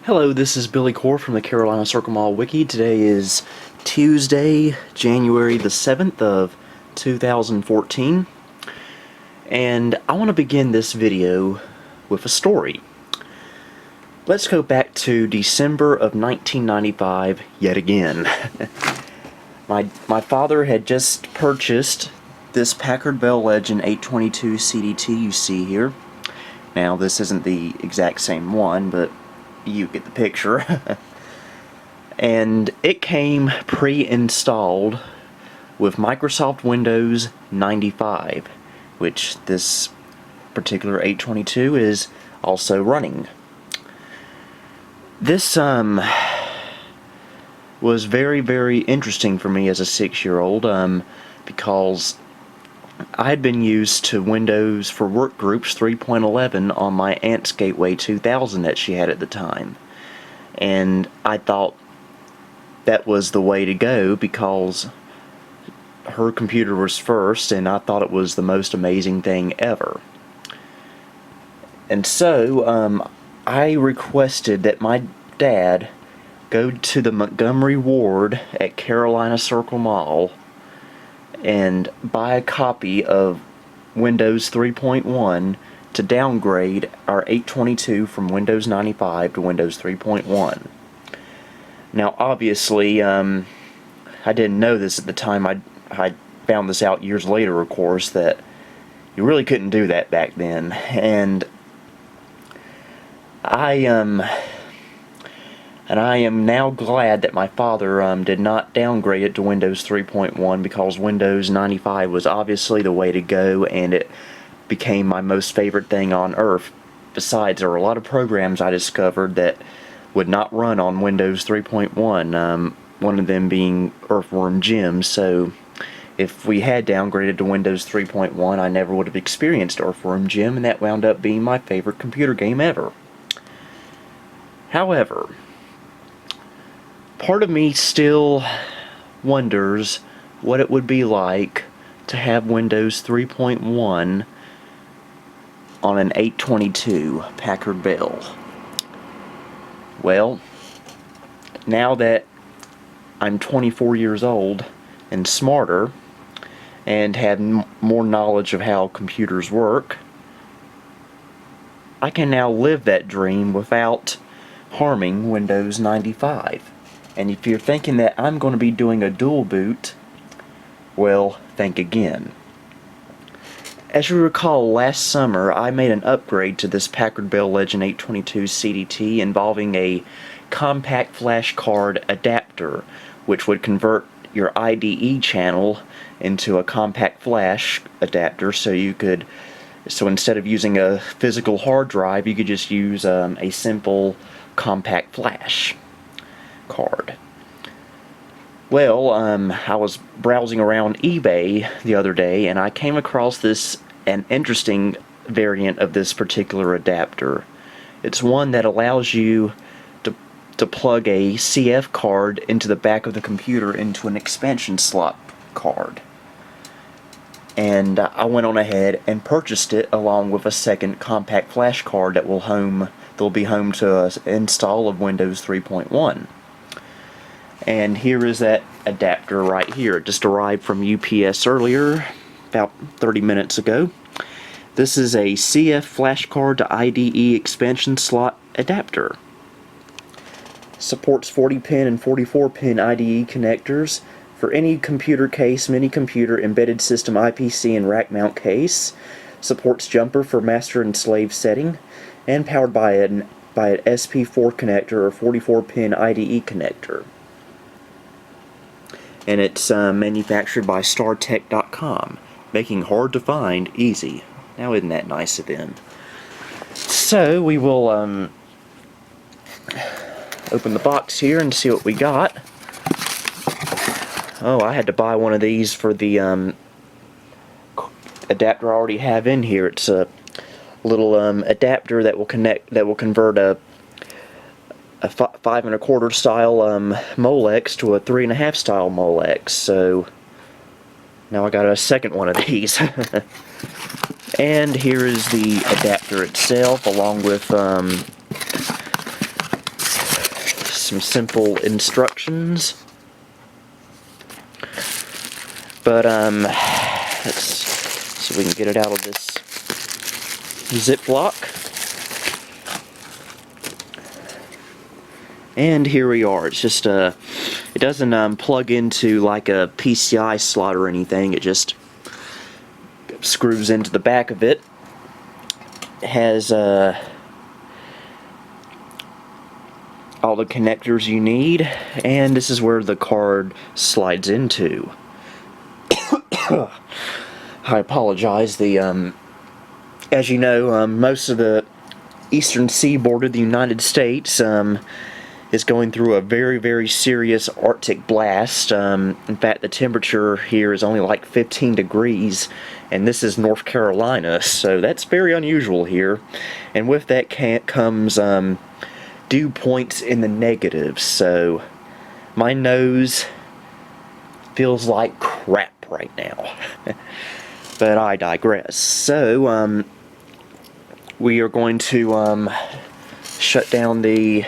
Hello, this is Billy Core from the Carolina Circle Mall Wiki. Today is Tuesday, January the 7th of 2014, and I want to begin this video with a story. Let's go back to December of 1995 yet again. My father had just purchased this Packard Bell Legend 822 CDT you see here. Now, this isn't the exact same one, but you get the picture. And it came pre-installed with Microsoft Windows 95, which this particular 822 is also running. This was very, very interesting for me as a 6-year-old because I had been used to Windows for Workgroups 3.11 on my aunt's Gateway 2000 that she had at the time. And I thought that was the way to go because her computer was first, and I thought it was the most amazing thing ever. And so I requested that my dad go to the Montgomery Ward at Carolina Circle Mall and buy a copy of Windows 3.1 to downgrade our 822 from Windows 95 to Windows 3.1. Now, obviously, I didn't know this at the time. I found this out years later, of course, that you really couldn't do that back then. And I am now glad that my father did not downgrade it to Windows 3.1 because Windows 95 was obviously the way to go, and it became my most favorite thing on earth. Besides, there were a lot of programs I discovered that would not run on Windows 3.1, one of them being Earthworm Jim. So if we had downgraded to Windows 3.1, I never would have experienced Earthworm Jim, and that wound up being my favorite computer game ever. However, part of me still wonders what it would be like to have Windows 3.1 on an 822 Packard Bell. Well, now that I'm 24 years old and smarter and have more knowledge of how computers work, I can now live that dream without harming Windows 95. And if you're thinking that I'm going to be doing a dual boot, well, think again. As you recall, last summer I made an upgrade to this Packard Bell Legend 822 CDT involving a compact flash card adapter, which would convert your IDE channel into a compact flash adapter, so instead of using a physical hard drive, you could just use a simple compact flash card. Well, I was browsing around eBay the other day, and I came across an interesting variant of this particular adapter. It's one that allows you to plug a CF card into the back of the computer into an expansion slot card. And I went on ahead and purchased it along with a second compact flash card that will be home to an install of Windows 3.1. And here is that adapter right here. It just arrived from UPS earlier, about 30 minutes ago. This is a CF flash card to IDE expansion slot adapter. Supports 40-pin and 44-pin IDE connectors for any computer case, mini computer, embedded system, IPC, and rack mount case. Supports jumper for master and slave setting, and powered by an SP4 connector or 44-pin IDE connector. And it's manufactured by StarTech.com, making hard to find easy. Now, isn't that nice of them? So we will open the box here and see what we got. Oh, I had to buy one of these for the adapter I already have in here. It's a little adapter that will convert a 5 1/4 style Molex to a 3 1/2 style Molex. So now I got a second one of these. And here is the adapter itself, along with some simple instructions. But let's see if we can get it out of this Ziploc. And here we are. It's just it doesn't plug into like a PCI slot or anything. It just screws into the back of it. It has all the connectors you need, and this is where the card slides into. I apologize. As you know, most of the eastern seaboard of the United States is going through a very, very serious Arctic blast. In fact, the temperature here is only like 15 degrees, and this is North Carolina, so that's very unusual here. And with that comes dew points in the negatives, so my nose feels like crap right now. But I digress. So, we are going to shut down the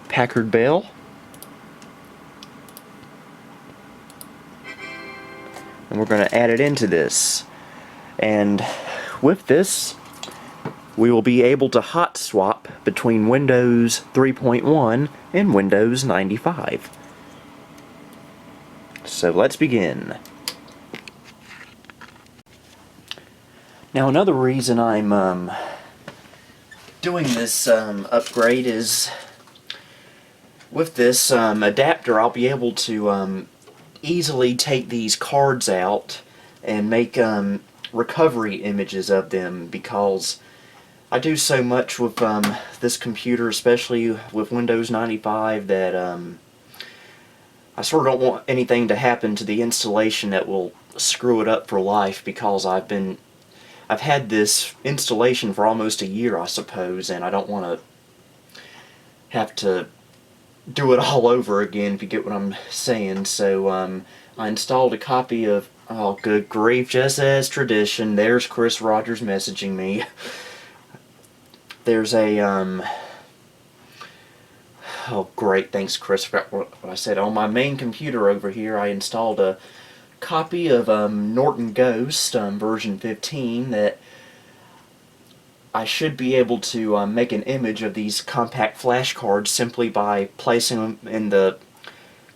Packard Bell. And we're going to add it into this. And with this, we will be able to hot swap between Windows 3.1 and Windows 95. So let's begin. Now, another reason I'm doing this upgrade is with this adapter, I'll be able to easily take these cards out and make recovery images of them, because I do so much with this computer, especially with Windows 95, that I sort of don't want anything to happen to the installation that will screw it up for life, because I've had this installation for almost a year, I suppose, and I don't want to have to do it all over again, if you get what I'm saying. So I installed a copy of, oh good grief, just as tradition, there's Chris Rogers messaging me. There's a oh great, thanks Chris, for what I said. On my main computer over here, I installed a copy of Norton Ghost version 15 that I should be able to make an image of these compact flash cards simply by placing them in the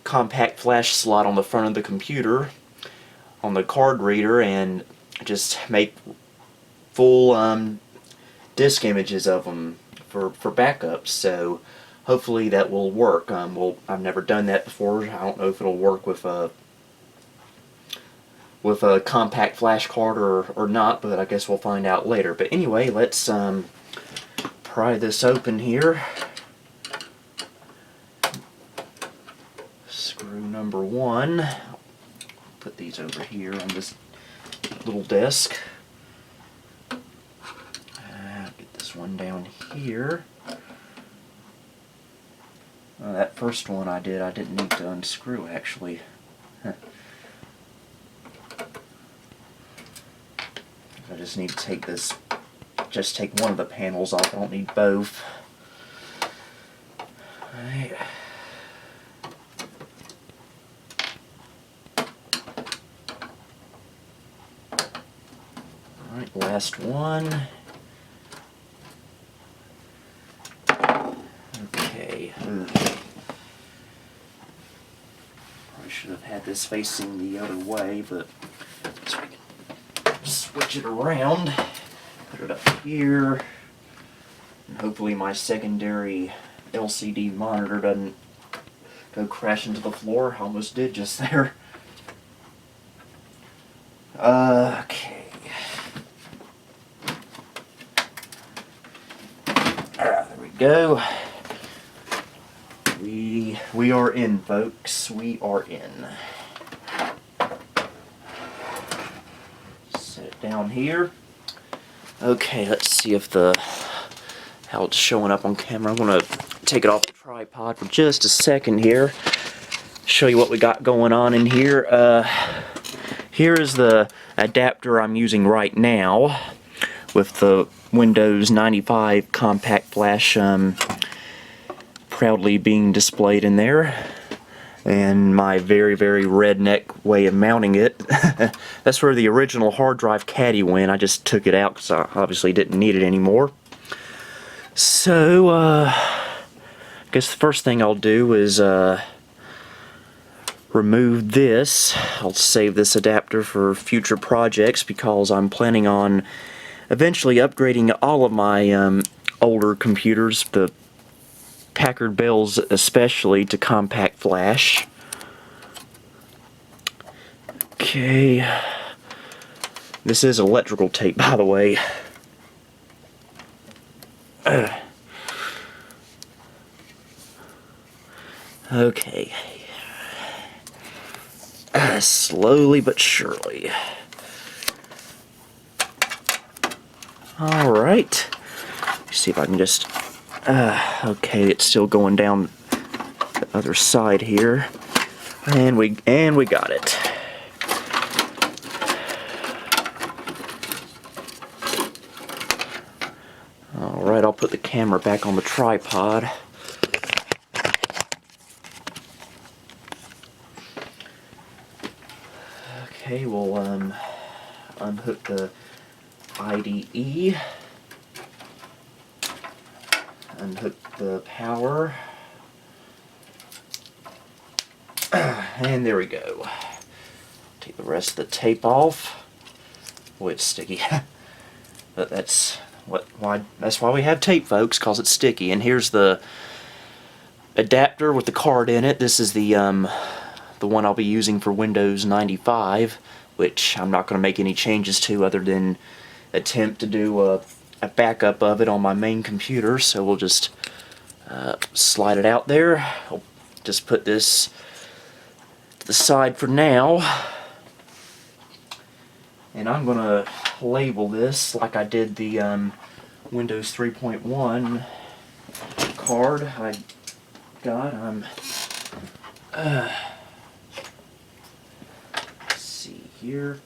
compact flash slot on the front of the computer on the card reader, and just make full disk images of them for backups. So hopefully that will work. Well, I've never done that before. I don't know if it'll work with a compact flash card or not, but I guess we'll find out later. But anyway, let's pry this open here. Screw number 1. Put these over here on this little desk. Get this one down here. That first one I didn't need to unscrew, actually. I just need to take take one of the panels off. I don't need both. Alright. Alright, last one. Okay. I should have had this facing the other way, but so I can switch it around, put it up here, and hopefully my secondary LCD monitor doesn't go crash into the floor. Almost did just there. Okay. There we go. We are in, folks. We are in. Set it down here. Okay, let's see if how it's showing up on camera. I'm gonna take it off the tripod for just a second here. Show you what we got going on in here. Here is the adapter I'm using right now with the Windows 95 compact flash proudly being displayed in there. And my very, very redneck way of mounting it. That's where the original hard drive caddy went. I just took it out because I obviously didn't need it anymore. So, I guess the first thing I'll do is remove this. I'll save this adapter for future projects because I'm planning on eventually upgrading all of my older computers, the Packard Bells especially, to compact flash. Okay. This is electrical tape, by the way. Okay. Slowly but surely. Alright. See if I can just... okay, it's still going down the other side here. And we got it. Alright, I'll put the camera back on the tripod. Okay, we'll unhook the IDE, unhook the power, and there we go. Take the rest of the tape off. Boy, it's sticky. But that's why we have tape, folks, because it's sticky. And here's the adapter with the card in it. This is the one I'll be using for Windows 95, which I'm not going to make any changes to other than attempt to do a backup of it on my main computer. So we'll just slide it out there. I'll just put this to the side for now. And I'm going to label this like I did the Windows 3.1 card I got. Let's see here.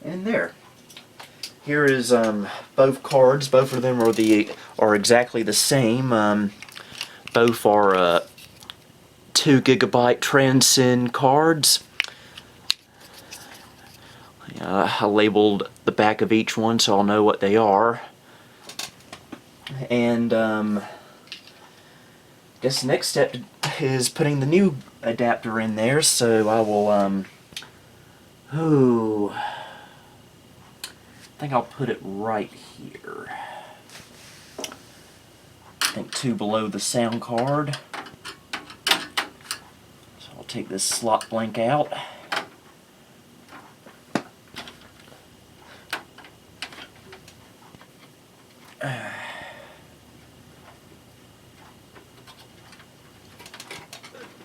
And there. Here is both cards. Both of them are exactly the same. Both are 2 GB Transcend cards. I labeled the back of each one so I'll know what they are. And I guess the next step is putting the new adapter in there. So I will I think I'll put it right here. I think 2 below the sound card. So I'll take this slot blank out.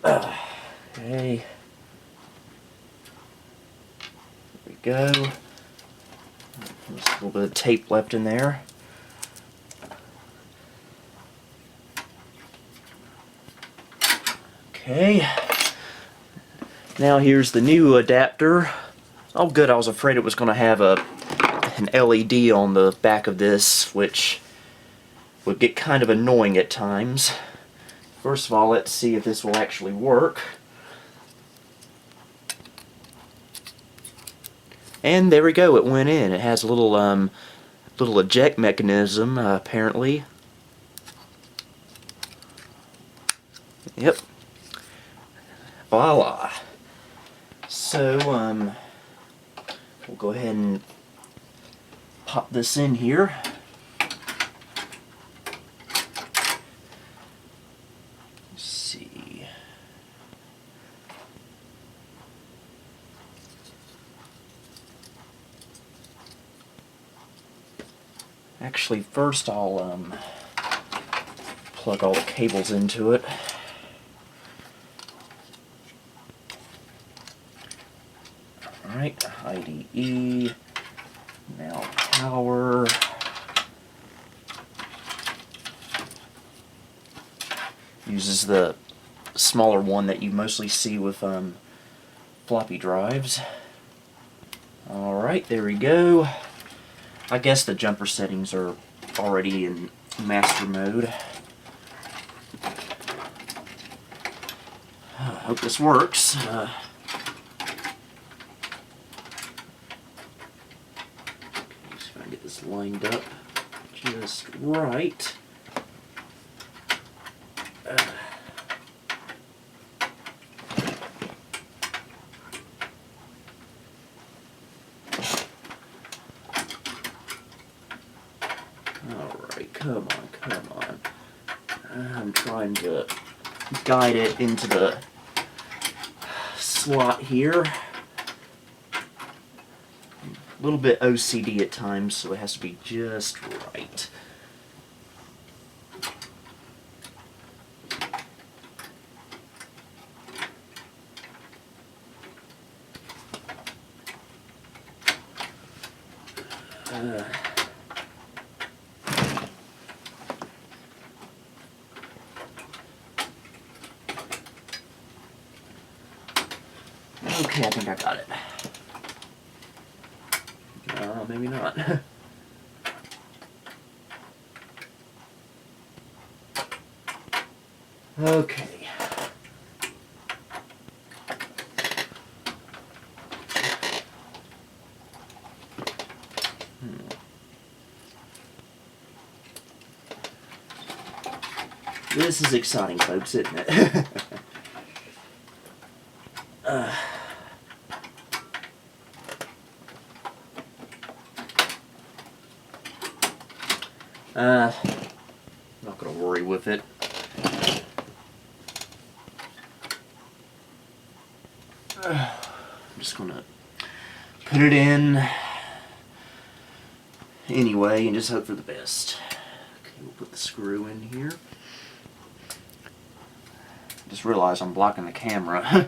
Okay. There we go. There's a little bit of tape left in there. Okay. Now here's the new adapter. Oh good, I was afraid it was going to have an LED on the back of this, which would get kind of annoying at times. First of all, let's see if this will actually work. And there we go, it went in. It has a little eject mechanism, apparently. Yep. Voila. So, we'll go ahead and pop this in here. Let's see. Actually, first I'll plug all the cables into it. Alright, IDE, now power. is the smaller one that you mostly see with floppy drives. Alright, there we go. I guess the jumper settings are already in master mode. I hope this works. Just gotta get this lined up just right. Alright, come on. I'm trying to guide it into the slot here. A little bit OCD at times, so it has to be just right. Okay, I think I got it. Maybe not. Okay. This is exciting, folks, isn't it? Not gonna worry with it. I'm just gonna put it in anyway and just hope for the best. Okay, we'll put the screw in here. Just realized I'm blocking the camera.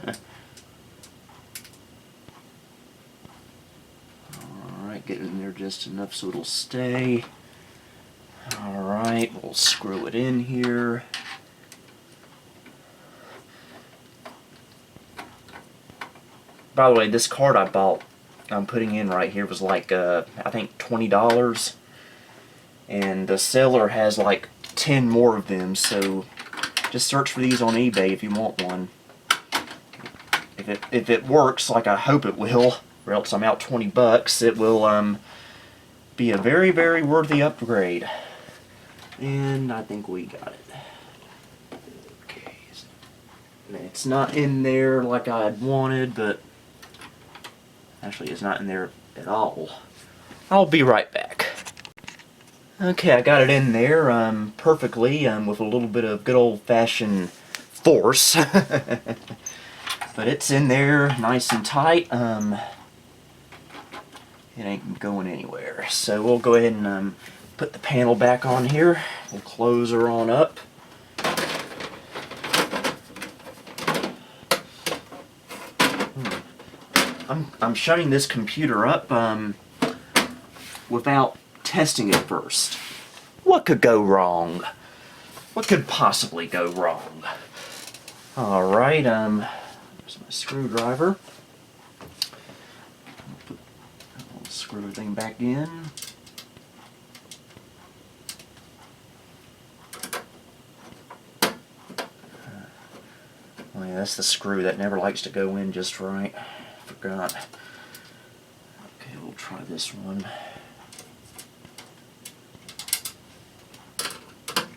Alright, get it in there just enough so it'll stay. Alright, we'll screw it in here. By the way, this card I bought, I'm putting in right here, was like, I think $20. And the seller has like 10 more of them, so just search for these on eBay if you want one. If it works, like I hope it will, or else I'm out 20 bucks, it will be a very, very worthy upgrade. And I think we got it. Okay. It's not in there like I had wanted, but actually it's not in there at all. I'll be right back. Okay, I got it in there perfectly with a little bit of good old-fashioned force. But it's in there nice and tight. It ain't going anywhere. So we'll go ahead and put the panel back on here. We'll close her on up. I'm shutting this computer up without testing it first. What could go wrong? What could possibly go wrong? Alright, there's my screwdriver. I'll screw everything back in. Oh yeah, that's the screw that never likes to go in just right. Forgot. Okay, we'll try this one.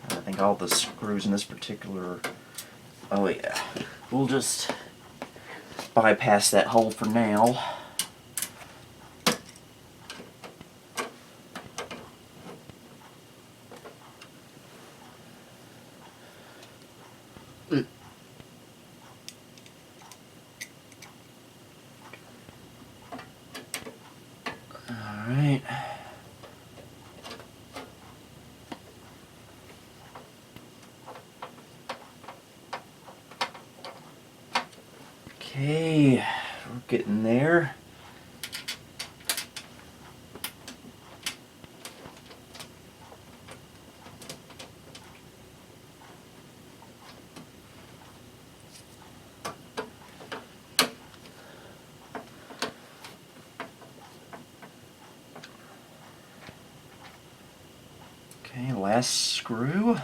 I think all the screws in this particular... Oh yeah. We'll just bypass that hole for now. Alright. Okay, we're getting there. Okay, last screw.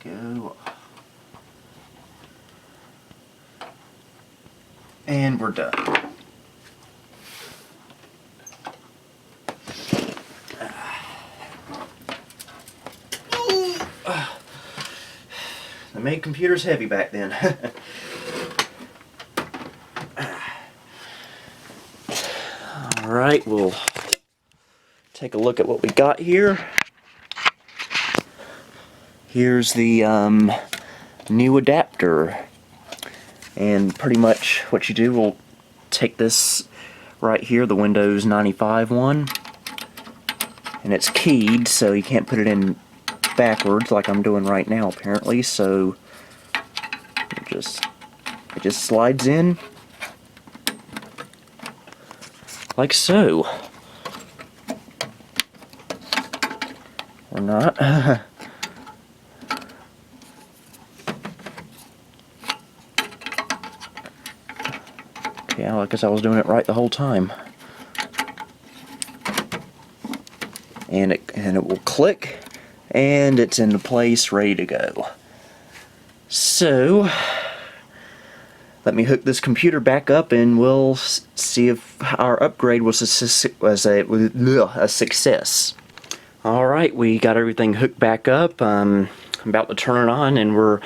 Go. And we're done. They made computers heavy back then. Alright, we'll take a look at what we got here. Here's the new adapter. And pretty much what you do, we'll take this right here, the Windows 95 one. And it's keyed, so you can't put it in backwards like I'm doing right now apparently, so it just slides in like so. Or not. Okay, I guess I was doing it right the whole time. And it will click, and it's in place, ready to go. So, let me hook this computer back up, and we'll see if our upgrade was a success. Alright, we got everything hooked back up. I'm about to turn it on, and we're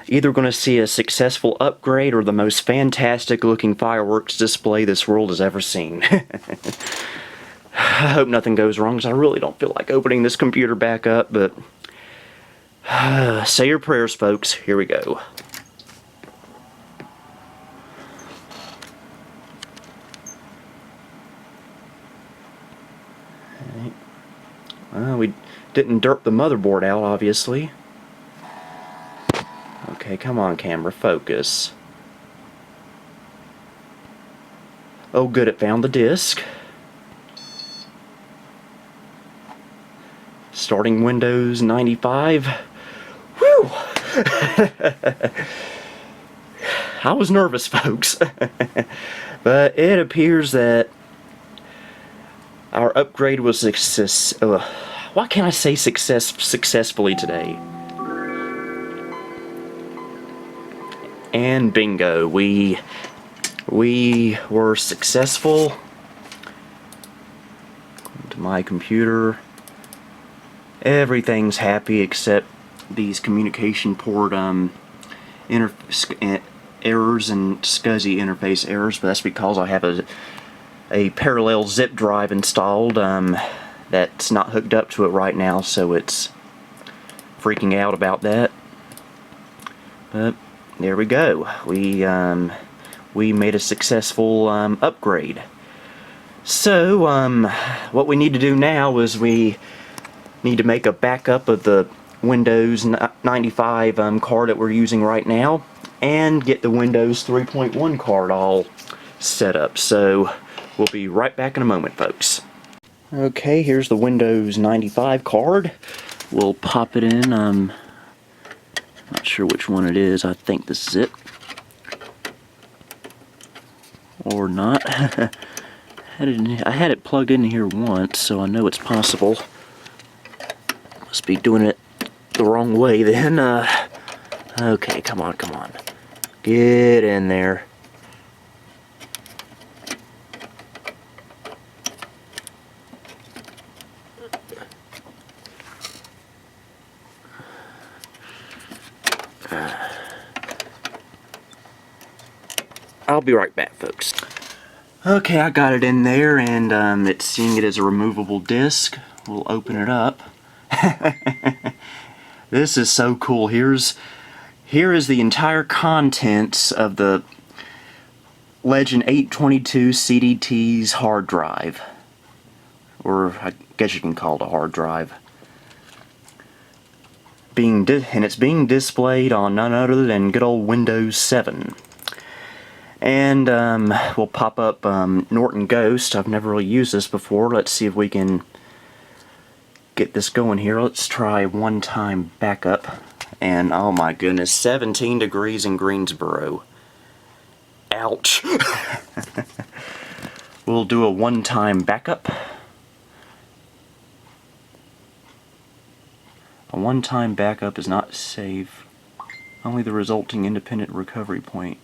either going to see a successful upgrade or the most fantastic looking fireworks display this world has ever seen. I hope nothing goes wrong, because I really don't feel like opening this computer back up, but say your prayers, folks. Here we go. Okay. Well, we didn't derp the motherboard out, obviously. Okay, come on, camera, focus. Oh, good, it found the disk. Starting Windows 95. Whew! I was nervous, folks. But it appears that our upgrade was why can't I say successfully today? And bingo, we were successful. To my computer. Everything's happy except these communication port errors and SCSI interface errors, but that's because I have a parallel zip drive installed that's not hooked up to it right now, so it's freaking out about that. But there we go. We made a successful upgrade. So what we need to do now is we need to make a backup of the Windows 95 card that we're using right now, and get the Windows 3.1 card all set up. So we'll be right back in a moment, folks. Okay, here's the Windows 95 card. We'll pop it in. Not sure which one it is. I think this is it. Or not. I had it plugged in here once, so I know it's possible. Must be doing it the wrong way then. Okay, come on. Get in there. I'll be right back, folks. Okay, I got it in there, and it's seeing it as a removable disc. We'll open it up. This is so cool. Here is the entire contents of the Legend 822 CDT's hard drive, or I guess you can call it a hard drive. And it's being displayed on none other than good old Windows 7. And we'll pop up Norton Ghost. I've never really used this before. Let's see if we can get this going here. Let's try one-time backup. And oh my goodness, 17 degrees in Greensboro. Ouch. We'll do a one-time backup. A one-time backup is not safe. Only the resulting independent recovery point.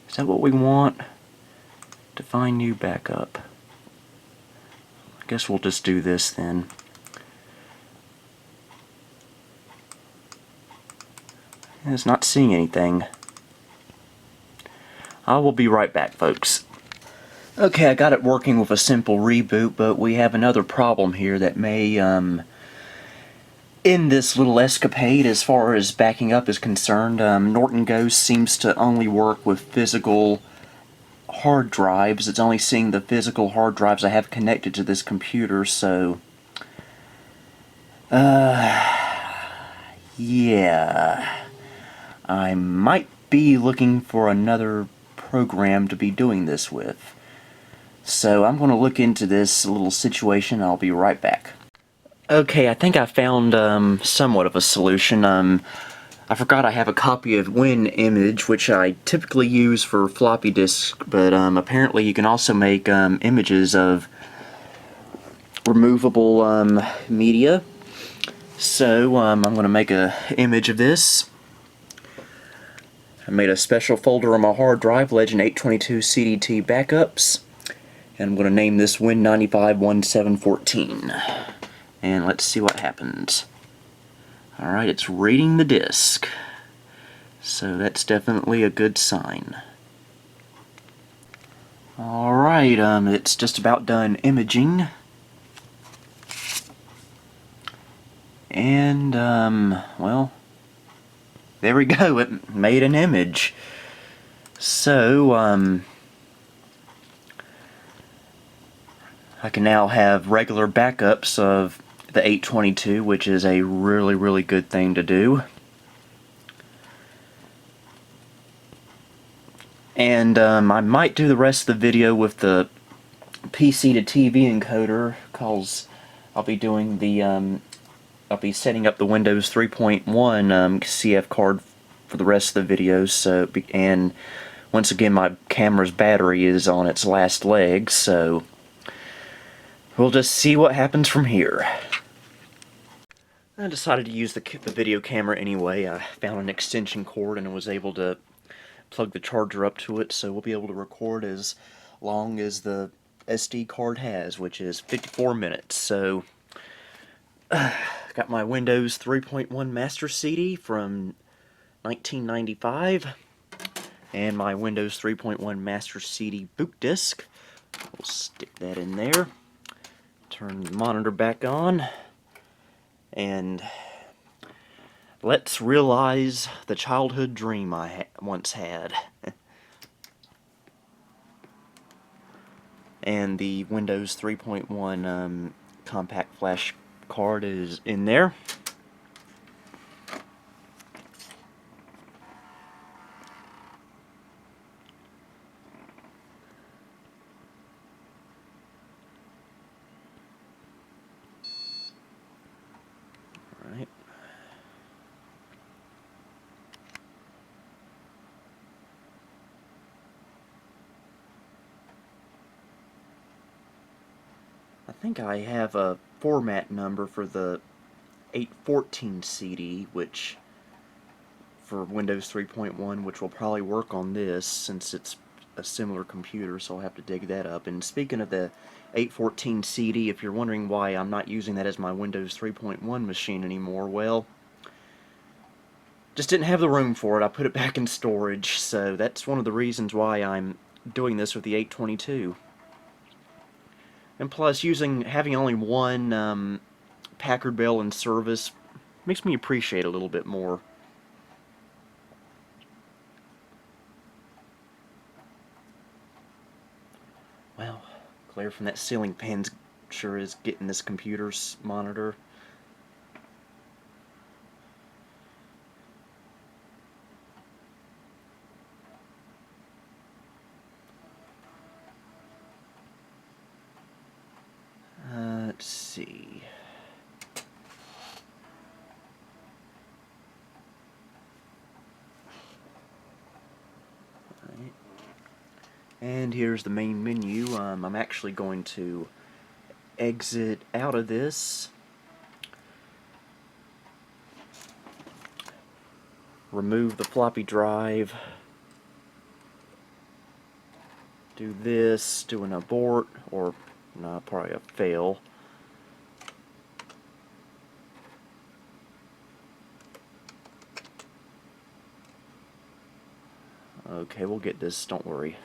Is that what we want? Define new backup. I guess we'll just do this then. It's not seeing anything. I will be right back, folks. Okay, I got it working with a simple reboot, but we have another problem here that may end this little escapade as far as backing up is concerned. Norton Ghost seems to only work with physical hard drives. It's only seeing the physical hard drives I have connected to this computer, so yeah, I might be looking for another program to be doing this with. So I'm going to look into this little situation. I'll be right back. Okay, I think I found somewhat of a solution. I forgot I have a copy of WinImage, which I typically use for floppy disks, but apparently you can also make images of removable media. So I'm going to make an image of this. I made a special folder on my hard drive, Legend 822 CDT Backups, and I'm going to name this Win951714. And let's see what happens. Alright, it's reading the disk, so that's definitely a good sign. Alright, it's just about done imaging. And, well, there we go, it made an image. So, I can now have regular backups of the 822, which is a really, really good thing to do. And, I might do the rest of the video with the PC to TV encoder, because I'll be doing the, I'll be setting up the Windows 3.1 CF card for the rest of the videos, so, and once again my camera's battery is on its last leg, so we'll just see what happens from here. I decided to use the video camera anyway. I found an extension cord and was able to plug the charger up to it, so we'll be able to record as long as the SD card has, which is 54 minutes, so got my Windows 3.1 Master CD from 1995 and my Windows 3.1 Master CD boot disk. We'll stick that in there, turn the monitor back on, and let's realize the childhood dream I once had. And the Windows 3.1 compact flash card is in there. Alright. I think I have a format number for the 814 CD, which for Windows 3.1, which will probably work on this since it's a similar computer, so I'll have to dig that up. And speaking of the 814 CD, if you're wondering why I'm not using that as my Windows 3.1 machine anymore, well, just didn't have the room for it. I put it back in storage, so that's one of the reasons why I'm doing this with the 822. And plus, having only one Packard Bell in service makes me appreciate it a little bit more. Well, glare from that ceiling fan sure is getting this computer's monitor. And here's the main menu. I'm actually going to exit out of this, remove the floppy drive, do this, do an abort, or no, probably a fail. Okay, we'll get this, don't worry.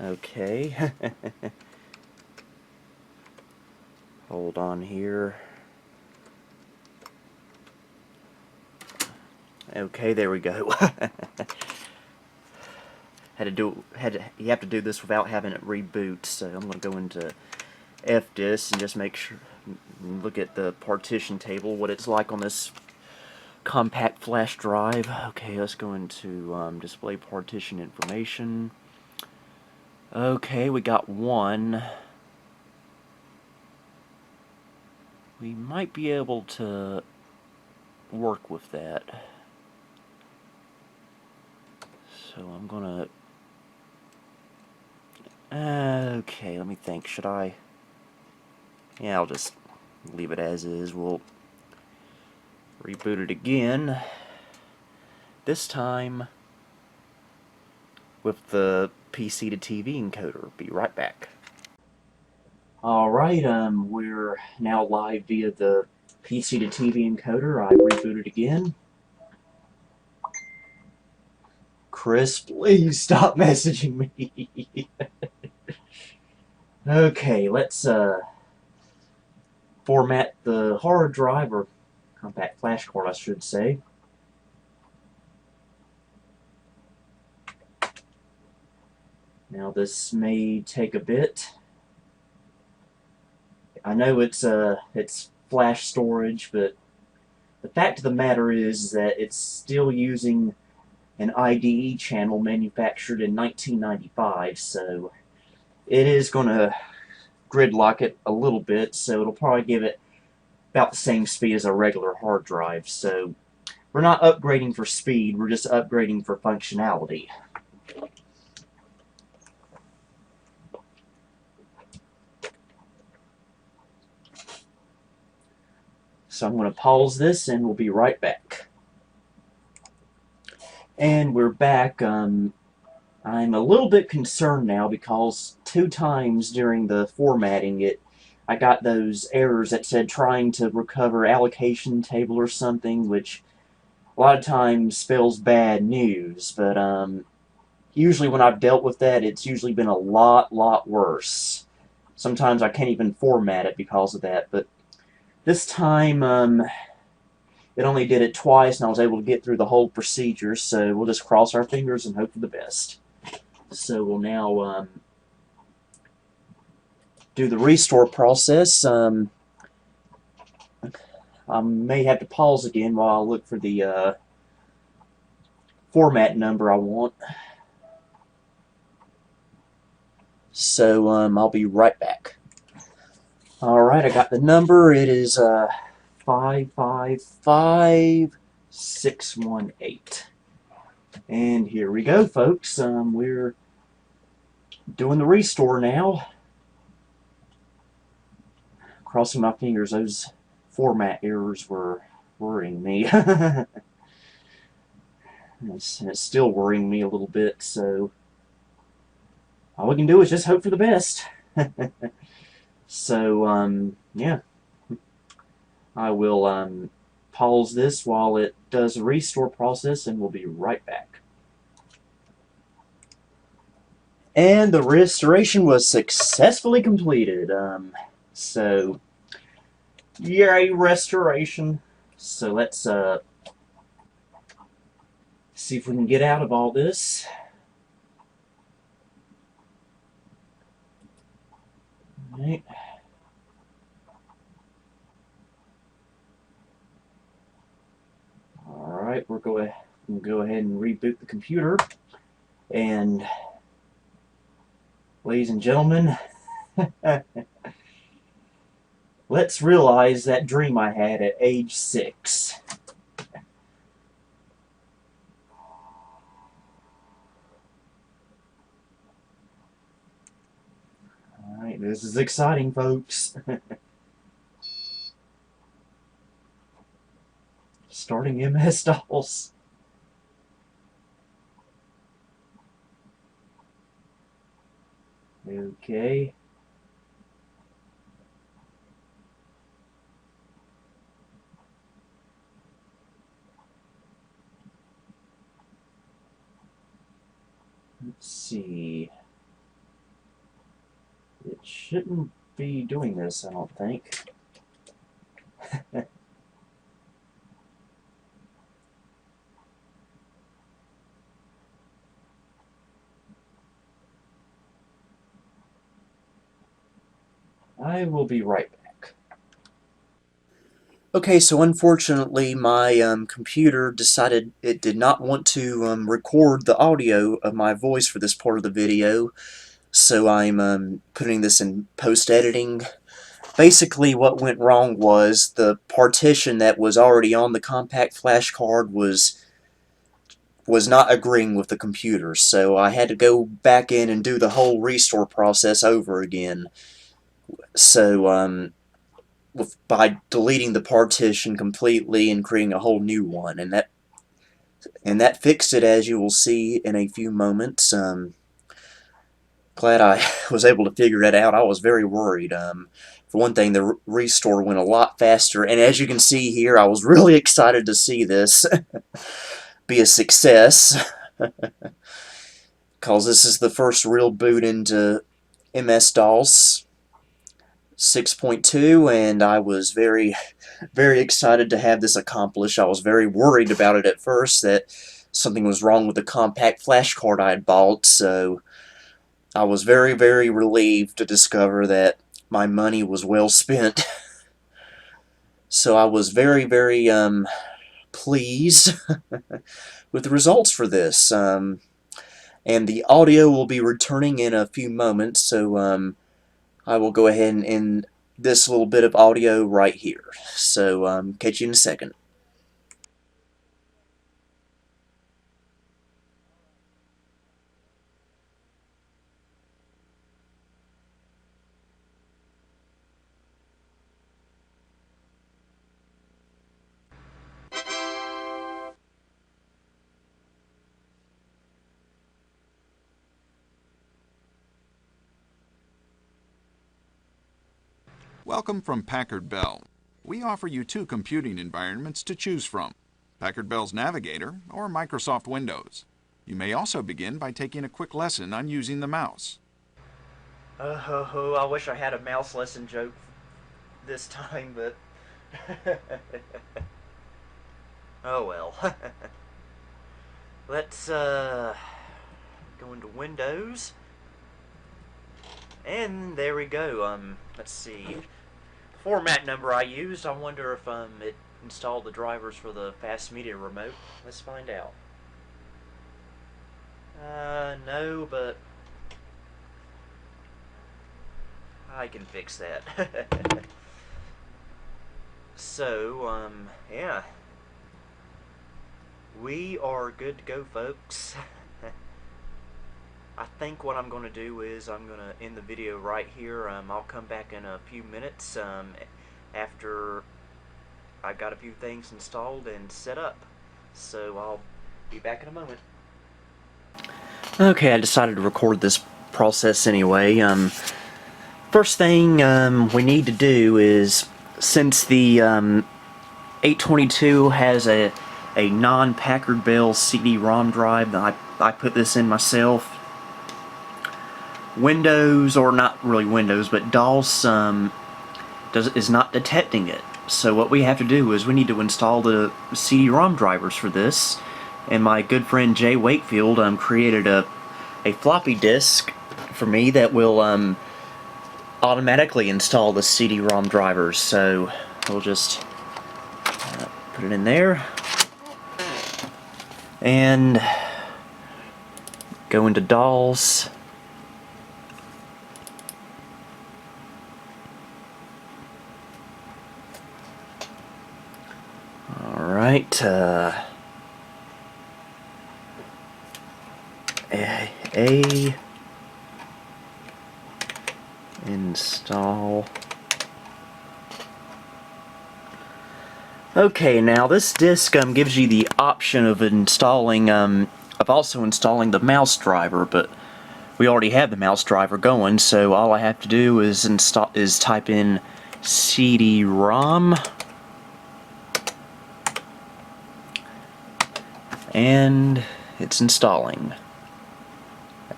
Okay. Hold on here. Okay, there we go. You have to do this without having it reboot, so I'm going to go into FDIS and just make sure, look at the partition table, what it's like on this compact flash drive. Okay, let's go into display partition information. Okay, we got one. We might be able to work with that. So I'm gonna... Okay, let me think. Should I... Yeah, I'll just leave it as is. We'll reboot it again. This time with the PC to TV encoder. Be right back. Alright, we're now live via the PC to TV encoder. I rebooted again. Chris, please stop messaging me. Okay, let's format the hard drive, or compact flash card, I should say. Now this may take a bit. I know it's flash storage, but the fact of the matter is that it's still using an IDE channel manufactured in 1995, so it is going to gridlock it a little bit, so it'll probably give it about the same speed as a regular hard drive. So we're not upgrading for speed, we're just upgrading for functionality. So I'm going to pause this and we'll be right back. And we're back. I'm a little bit concerned now because 2 times during the formatting I got those errors that said trying to recover allocation table or something, which a lot of times spells bad news, but usually when I've dealt with that, it's usually been a lot worse. Sometimes I can't even format it because of that, but this time it only did it twice, and I was able to get through the whole procedure, so we'll just cross our fingers and hope for the best. So we'll now do the restore process. I may have to pause again while I look for the format number I want. So I'll be right back. Alright, I got the number. It is 555618. And here we go, folks. We're doing the restore now. Crossing my fingers, those format errors were worrying me. And it's still worrying me a little bit, so all we can do is just hope for the best. So, yeah. I will pause this while it does a restore process, and we'll be right back. And the restoration was successfully completed. So, yay, restoration. So let's see if we can get out of all this. All right. Alright, we'll go ahead and reboot the computer. And, ladies and gentlemen, let's realize that dream I had at age 6. Alright, this is exciting, folks. Starting MS-DOS. Okay. Let's see. It shouldn't be doing this, I don't think. I will be right back. Okay, so unfortunately my computer decided it did not want to record the audio of my voice for this part of the video, so I'm putting this in post-editing. Basically what went wrong was the partition that was already on the compact flash card was not agreeing with the computer, so I had to go back in and do the whole restore process over again. So by deleting the partition completely and creating a whole new one, and that fixed it, as you will see in a few moments. Glad I was able to figure that out. I was very worried. For one thing, the restore went a lot faster, and as you can see here, I was really excited to see this be a success, because this is the first real boot into MS-DOS 6.2, and I was very, very excited to have this accomplished. I was very worried about it at first, that something was wrong with the compact flash card I had bought, so I was very, very relieved to discover that my money was well spent. So I was very, very pleased with the results for this. And the audio will be returning in a few moments, so I will go ahead and end this little bit of audio right here. So catch you in a second. Welcome from Packard Bell. We offer you two computing environments to choose from, Packard Bell's Navigator or Microsoft Windows. You may also begin by taking a quick lesson on using the mouse. I wish I had a mouse lesson joke this time, but oh well. Let's go into Windows, and there we go. Let's see. Format number I used. I wonder if it installed the drivers for the fast media remote. Let's find out. No, but I can fix that. So, yeah. We are good to go, folks. I think what I'm going to do is I'm going to end the video right here. I'll come back in a few minutes after I got a few things installed and set up. So I'll be back in a moment. Okay, I decided to record this process anyway. First thing we need to do is, since the 822 has a non-Packard Bell CD-ROM drive, I put this in myself. Windows, or not really Windows, but DOS is not detecting it. So what we have to do is we need to install the CD-ROM drivers for this. And my good friend Jay Wakefield created a floppy disk for me that will automatically install the CD-ROM drivers. So we'll just put it in there and go into DOS. Alright, install. Okay, now this disk gives you the option of installing, of also installing the mouse driver, but we already have the mouse driver going, so all I have to do is type in CD-ROM, and it's installing,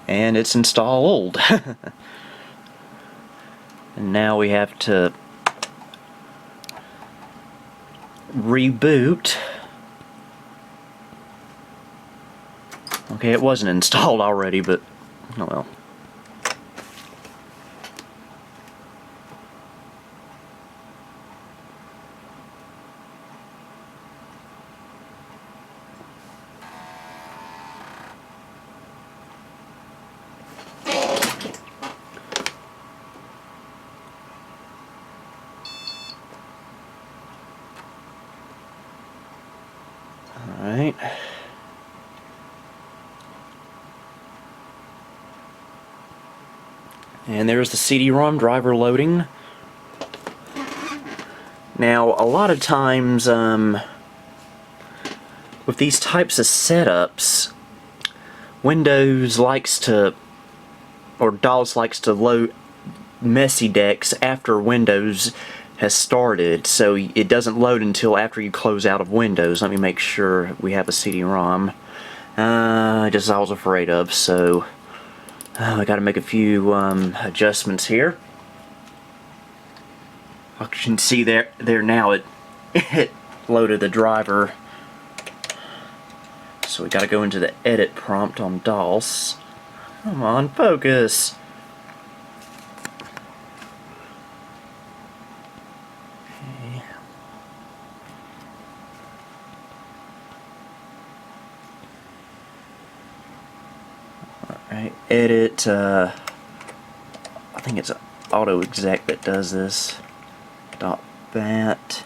and it's installed. And now we have to reboot. Okay, it wasn't installed already, but oh well. Alright. And there's the CD-ROM driver loading. Now, a lot of times, with these types of setups, Windows likes to, or DOS likes to load messy decks after Windows has started, so it doesn't load until after you close out of Windows. Let me make sure we have a CD-ROM. Just as I was afraid of, so I got to make a few adjustments here. You can see there now it loaded the driver. So we got to go into the edit prompt on DOS. Come on, focus. Okay. Alright, edit, I think it's auto exec that does this. .bat.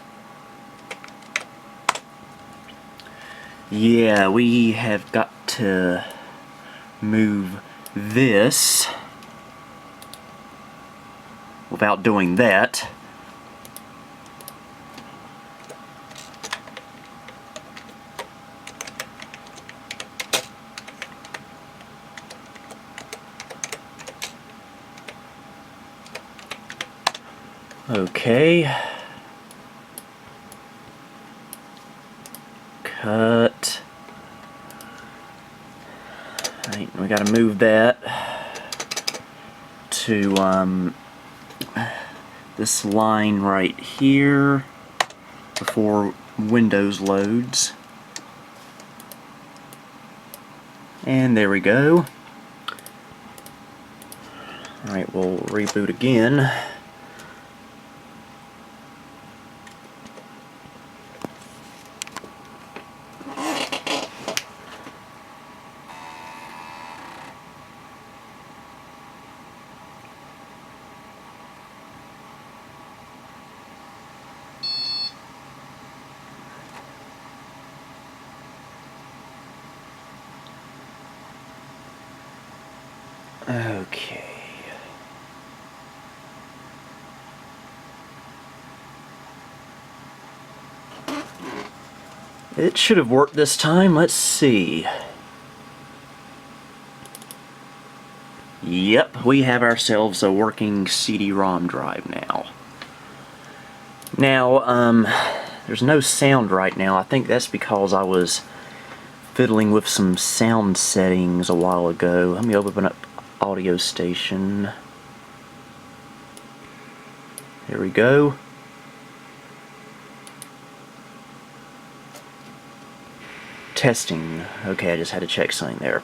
Yeah, we have got to move this without doing that. Okay. Cut. Right, we gotta move that to this line right here before Windows loads. And there we go. Alright, we'll reboot again. Okay. It should have worked this time. Let's see. Yep, we have ourselves a working CD-ROM drive now. Now, there's no sound right now. I think that's because I was fiddling with some sound settings a while ago. Let me open up Audio Station. There we go. Testing. Okay, I just had to check something there.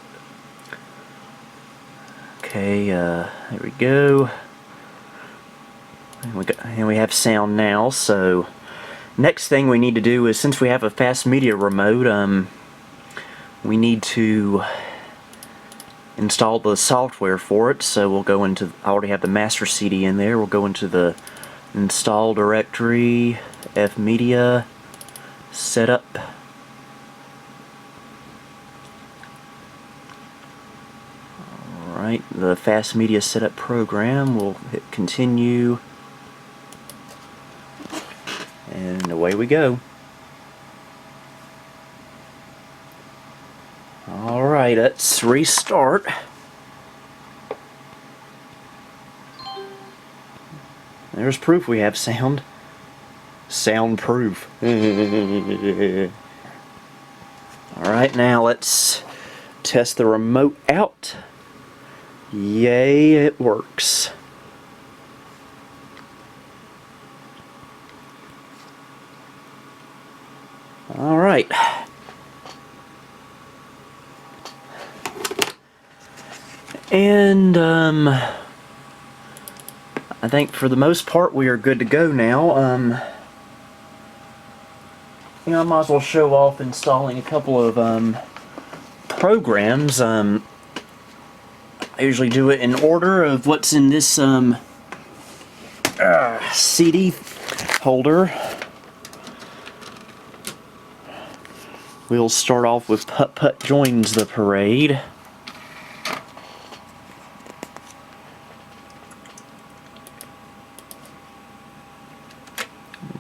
Okay, there we go. And we have sound now, so next thing we need to do is, since we have a fast media remote, we need to install the software for it. So we'll go into, I already have the master CD in there, we'll go into the install directory, fmedia, setup, Alright, the Fast Media Setup program, we'll hit continue, and away we go. Alright, let's restart. There's proof we have sound. Soundproof. Alright, now let's test the remote out. Yay, it works. Alright. And, I think for the most part we are good to go now. I might as well show off installing a couple of programs. I usually do it in order of what's in this CD holder. We'll start off with Putt Putt Joins the Parade.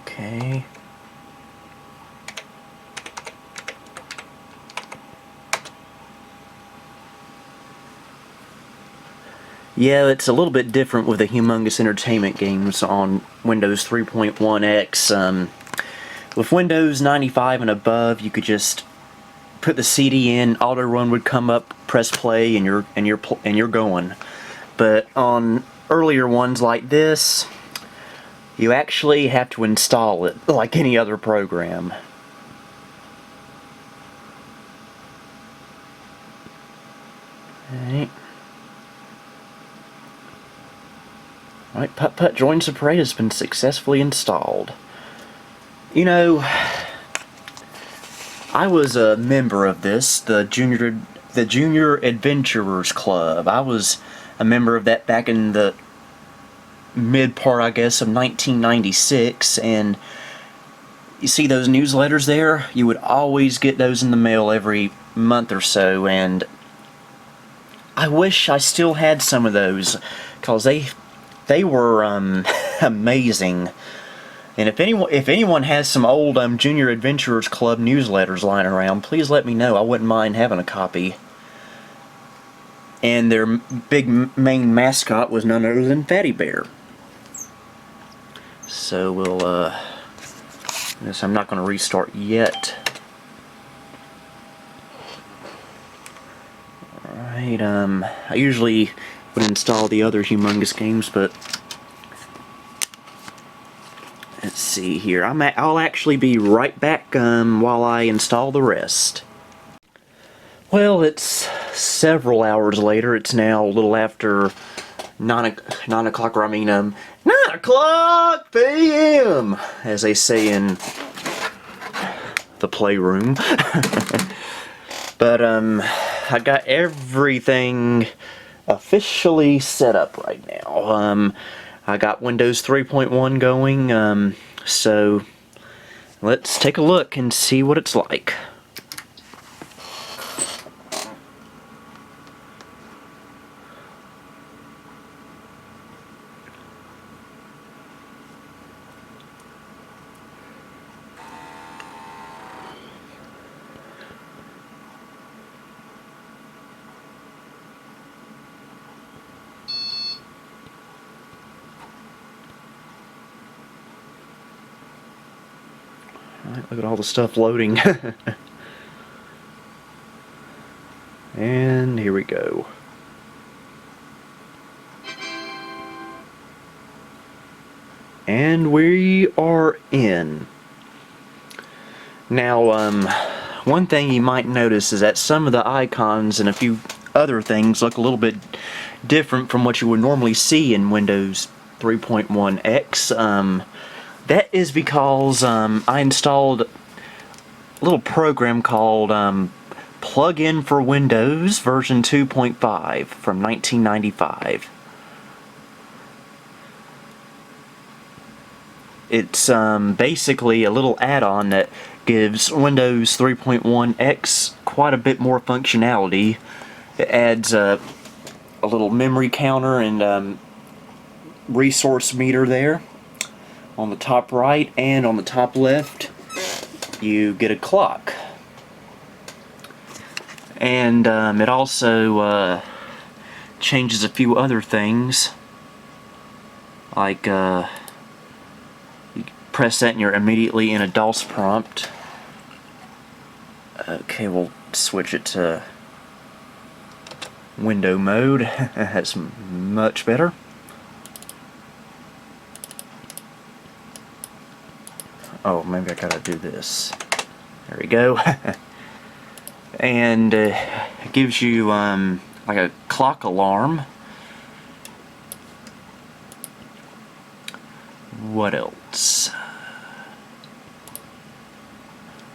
Okay. Yeah, it's a little bit different with the Humongous Entertainment games on Windows 3.1x. With Windows 95 and above, you could just put the CD in, auto run would come up, press play, and you're going. But on earlier ones like this, you actually have to install it like any other program. Alright. Alright, Putt Putt Joins the Parade has been successfully installed. You know, I was a member of this, the Junior Adventurers Club. I was a member of that back in the mid part, I guess, of 1996, and you see those newsletters there? You would always get those in the mail every month or so, and I wish I still had some of those, because they were amazing. And if anyone has some old Junior Adventurers Club newsletters lying around, please let me know. I wouldn't mind having a copy. And their big main mascot was none other than Fatty Bear. So we'll, guess I'm not going to restart yet. Alright, I usually would install the other Humongous games, but let's see here. I'll actually be right back while I install the rest. Well, it's several hours later. It's now a little after 9 o'clock, or I mean, 9 o'clock p.m., as they say in the playroom. But, I got everything officially set up right now. I got Windows 3.1 going, so let's take a look and see what it's like. Alright, look at all the stuff loading. And here we go. And we are in. Now, one thing you might notice is that some of the icons and a few other things look a little bit different from what you would normally see in Windows 3.1x. That is because I installed a little program called Plug-in for Windows version 2.5 from 1995. It's basically a little add-on that gives Windows 3.1x quite a bit more functionality. It adds a little memory counter and resource meter there on the top right, and on the top left you get a clock. And it also changes a few other things, like you press that and you're immediately in a DOS prompt. Okay, we'll switch it to window mode. That's much better. Oh, maybe I gotta do this. There we go. And it gives you like a clock alarm. What else?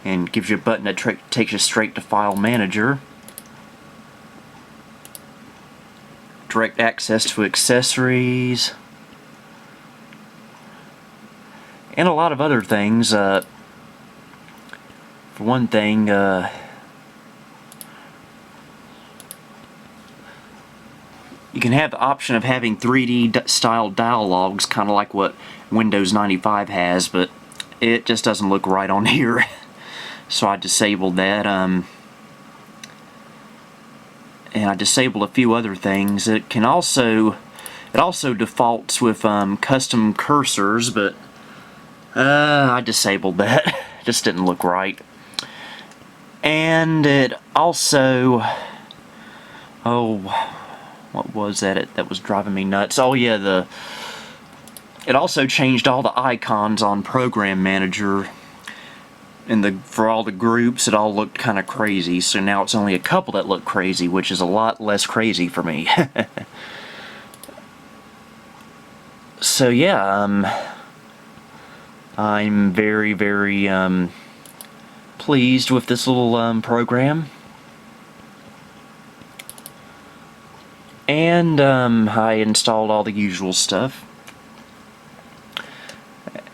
And gives you a button that takes you straight to File Manager. Direct access to accessories. And a lot of other things. For one thing, you can have the option of having 3D style dialogues, kind of like what Windows 95 has, but it just doesn't look right on here. So I disabled that. And I disabled a few other things. It also defaults with custom cursors, but I disabled that. It just didn't look right. And it also, what was that? That was driving me nuts. Oh yeah, it also changed all the icons on Program Manager. And for all the groups, it all looked kind of crazy. So now it's only a couple that look crazy, which is a lot less crazy for me. So yeah, I'm very, very pleased with this little program. And I installed all the usual stuff.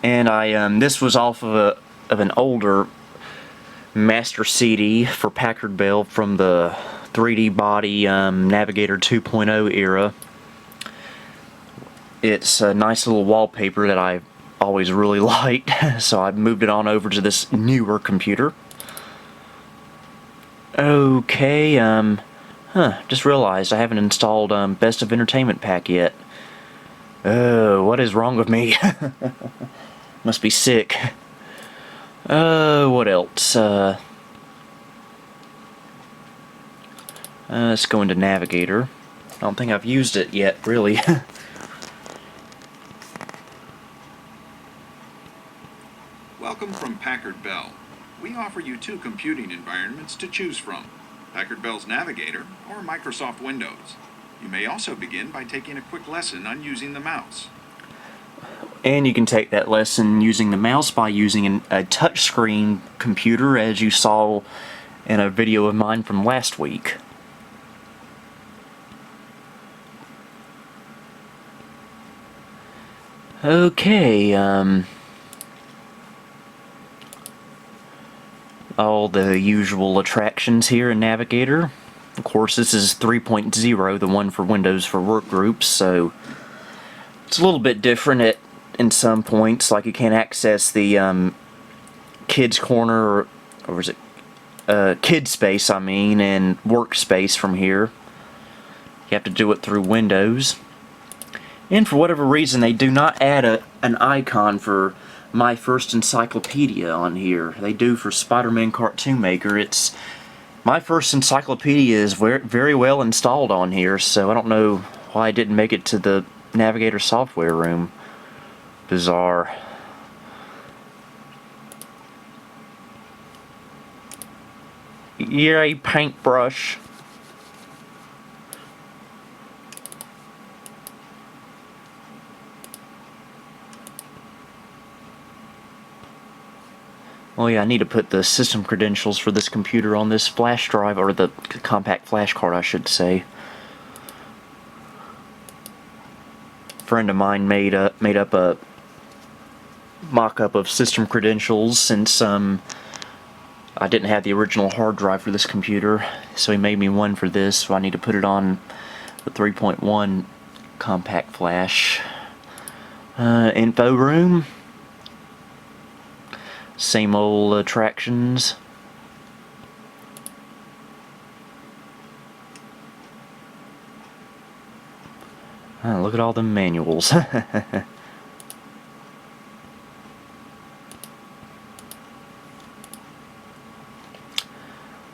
And this was off of an older master CD for Packard Bell from the 3D Body Navigator 2.0 era. It's a nice little wallpaper that I always really liked, so I moved it on over to this newer computer. Okay, just realized I haven't installed Best of Entertainment Pack yet. Oh, what is wrong with me? Must be sick. What else? Let's go into Navigator. I don't think I've used it yet, really. Welcome from Packard Bell. We offer you two computing environments to choose from: Packard Bell's Navigator or Microsoft Windows. You may also begin by taking a quick lesson on using the mouse. And you can take that lesson using the mouse by using a touchscreen computer, as you saw in a video of mine from last week. Okay, all the usual attractions here in Navigator. Of course, this is 3.0, the one for Windows for Workgroups, so it's a little bit different in some points, like you can't access the kids corner, or is it kid space, I mean, and workspace from here. You have to do it through Windows. And for whatever reason, they do not add an icon for My First Encyclopedia on here. They do for Spider-Man Cartoon Maker. It's My First Encyclopedia is very well installed on here, so I don't know why I didn't make it to the Navigator software room. Bizarre. Yay, paintbrush. Oh yeah, I need to put the system credentials for this computer on this flash drive, or the compact flash card, I should say. A friend of mine made up a mock-up of system credentials, since I didn't have the original hard drive for this computer, so he made me one for this, so I need to put it on the 3.1 compact flash. Info room. Same old attractions. Look at all the manuals.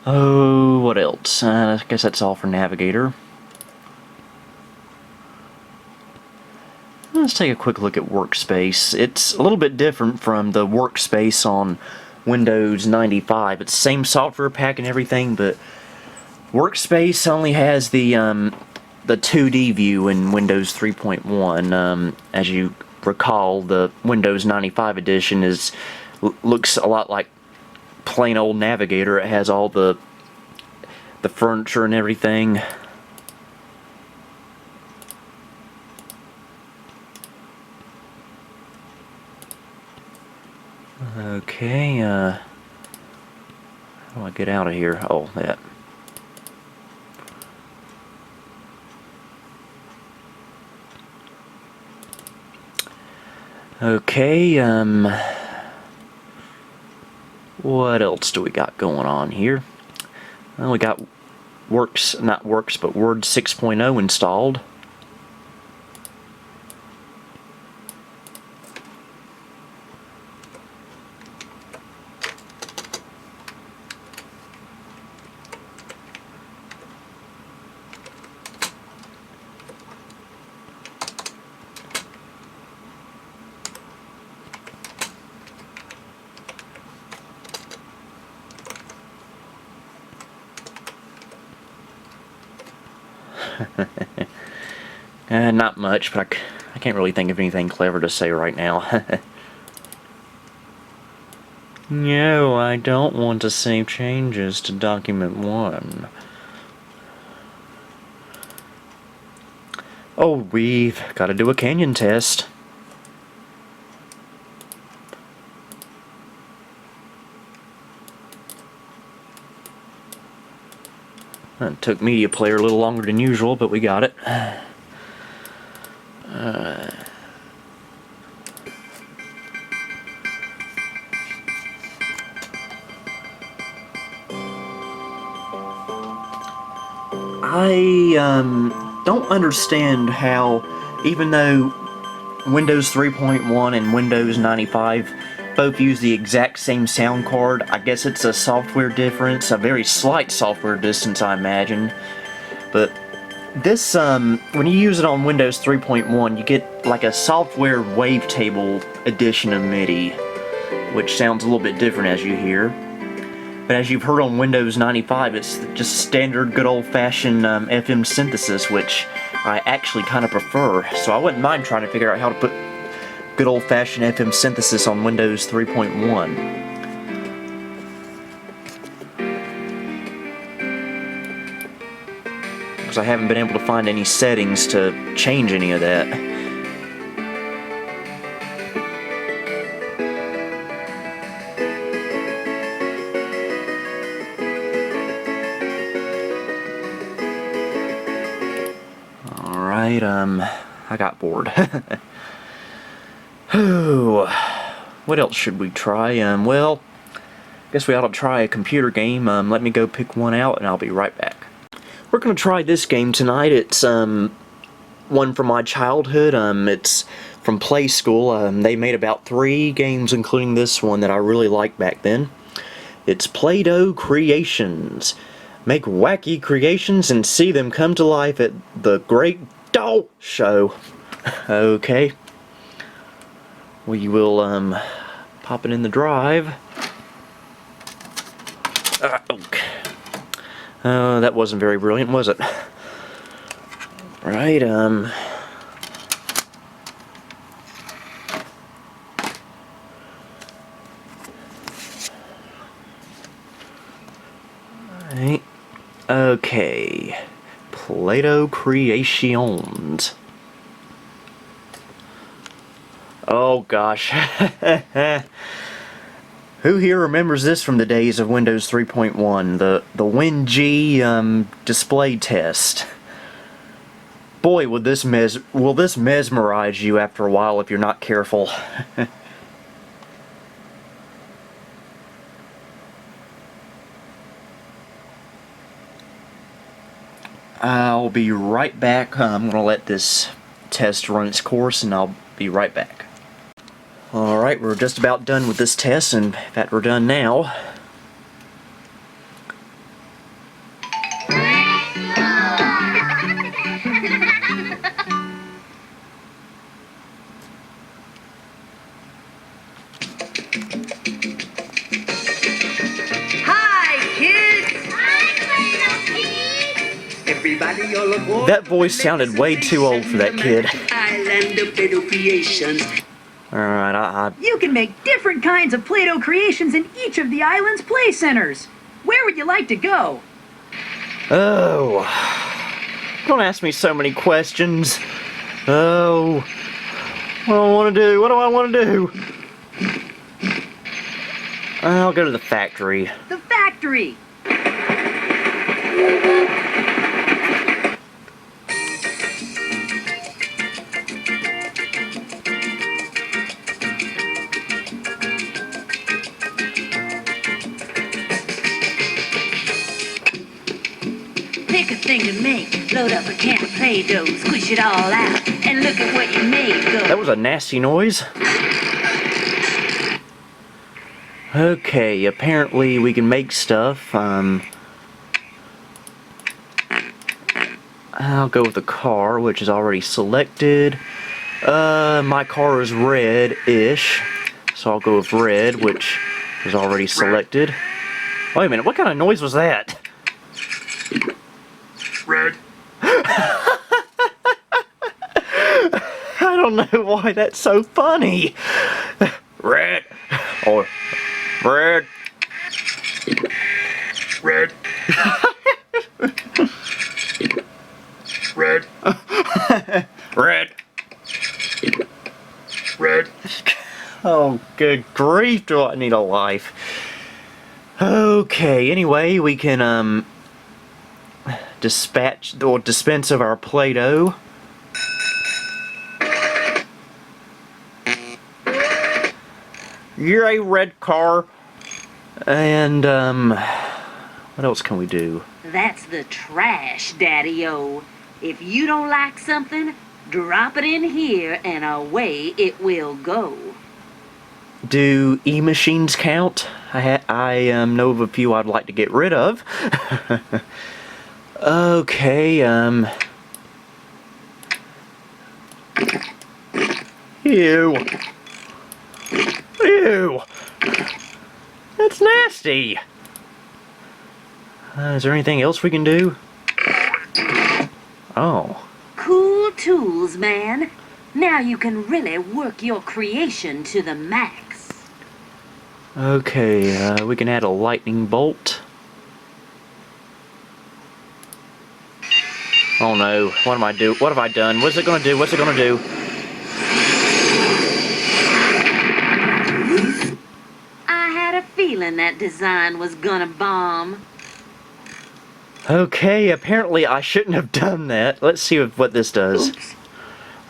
Oh, what else? I guess that's all for Navigator. Let's take a quick look at Workspace. It's a little bit different from the Workspace on Windows 95. It's the same software pack and everything, but Workspace only has the 2D view in Windows 3.1. As you recall, the Windows 95 edition looks a lot like plain old Navigator. It has all the furniture and everything. Okay, how do I get out of here? Oh, that. Okay, what else do we got going on here? Well, we got Word 6.0 installed. Not much, but I can't really think of anything clever to say right now. No, I don't want to save changes to document 1. Oh, we've got to do a canyon test. It took Media Player a little longer than usual, but we got it. I don't understand how, even though Windows 3.1 and Windows 95 both use the exact same sound card, I guess it's a software difference, a very slight software distance, I imagine. But this, when you use it on Windows 3.1, you get like a software wavetable edition of MIDI, which sounds a little bit different as you hear. But as you've heard on Windows 95, it's just standard good old-fashioned FM synthesis, which I actually kind of prefer. So I wouldn't mind trying to figure out how to put good old-fashioned FM synthesis on Windows 3.1. Because I haven't been able to find any settings to change any of that. Alright, I got bored. What else should we try? Well, I guess we ought to try a computer game. Let me go pick one out and I'll be right back. We're going to try this game tonight. It's one from my childhood. It's from Play School. They made about 3 games, including this one that I really liked back then. It's Play-Doh Creations. Make wacky creations and see them come to life at the Great Doll Show. Okay. We will pop it in the drive. Okay. That wasn't very brilliant, was it? Right, Right. Okay. Play-Doh Creations. Oh gosh. Who here remembers this from the days of Windows 3.1? The WinG display test. Boy, will this mesmerize you after a while if you're not careful. I'll be right back. I'm going to let this test run its course, and I'll be right back. Alright, we're just about done with this test, and in fact we're done now. That voice sounded way too old for that kid. Alright, You can make different kinds of Play-Doh creations in each of the island's play centers. Where would you like to go? Oh. Don't ask me so many questions. Oh. What do I want to do? What do I want to do? I'll go to the factory. The factory! Pick a thing to make, load up a can of Play-Doh, squish it all out, and look at what you made go. That was a nasty noise. Okay, apparently we can make stuff. I'll go with the car, which is already selected. My car is red-ish, so I'll go with red, which is already selected. Wait a minute, what kind of noise was that? Red. I don't know why that's so funny. Red. Or red. Red. Red. Red. Red. Oh, good grief, do I need a life. Okay, anyway, we can, dispatch or dispense of our Play-Doh. You're a red car. And, what else can we do? That's the trash, Daddy-O. If you don't like something, drop it in here and away it will go. Do e-machines count? I know of a few I'd like to get rid of. Okay, Ew. Ew. That's nasty. Is there anything else we can do? Oh. Cool tools, man. Now you can really work your creation to the max. Okay, we can add a lightning bolt. Oh no, what am I do? What have I done? What's it gonna do? What's it gonna do? I had a feeling that design was gonna bomb. Okay, apparently I shouldn't have done that. Let's see what this does. Oops.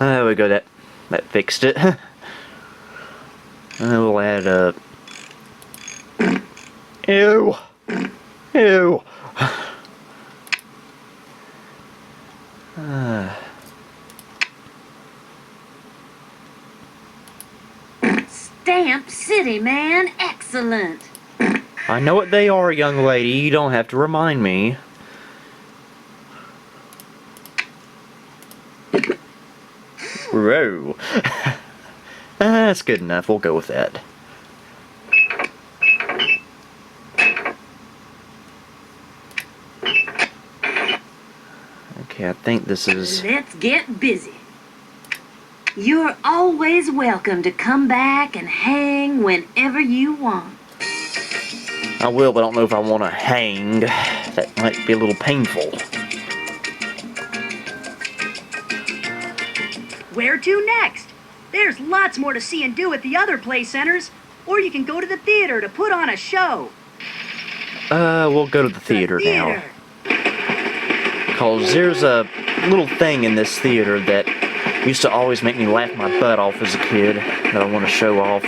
There we go, that fixed it. And we'll add a... Ew! Ew! Stamp City, man. Excellent. I know what they are, young lady. You don't have to remind me. Whoa. That's good enough. We'll go with that. Okay, I think this is... Let's get busy. You're always welcome to come back and hang whenever you want. I will, but I don't know if I want to hang. That might be a little painful. Where to next? There's lots more to see and do at the other play centers. Or you can go to the theater to put on a show. We'll go to the theater now. Because there's a little thing in this theater that used to always make me laugh my butt off as a kid that I want to show off.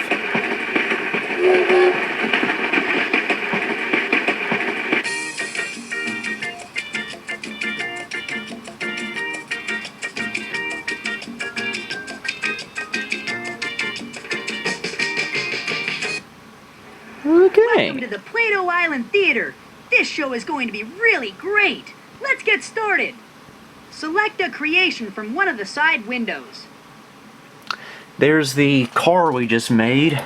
Welcome to the Plato Island Theater. This show is going to be really great. Let's get started. Select a creation from one of the side windows. There's the car we just made.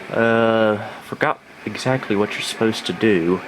Forgot exactly what you're supposed to do.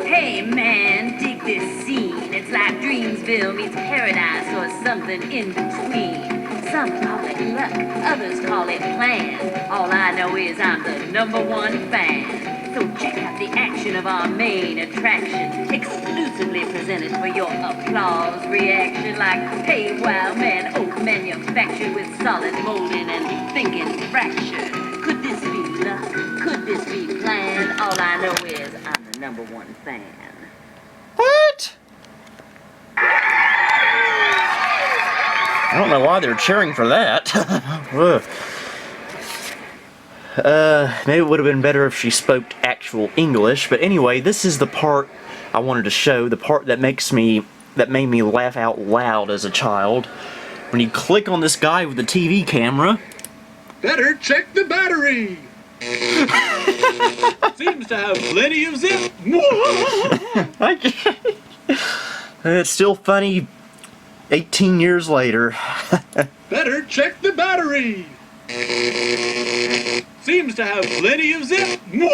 Hey man, dig this scene. It's like Dreamsville meets paradise or something in between. Some call it luck, others call it plan. All I know is I'm the #1 fan. So check out the action of our main attraction, exclusively presented for your applause reaction. Like, hey wow man, oak manufactured with solid molding and thinking fractured. Could this be luck? Could this be planned? All I know is I'm the #1 fan. What? I don't know why they're cheering for that. Maybe it would have been better if she spoke actual English, but anyway, this is the part I wanted to show, the part that made me laugh out loud as a child. When you click on this guy with the TV camera. Better check the battery! Seems to have plenty of zip. It's still funny 18 years later. Better check the battery! Seems to have plenty of zip. You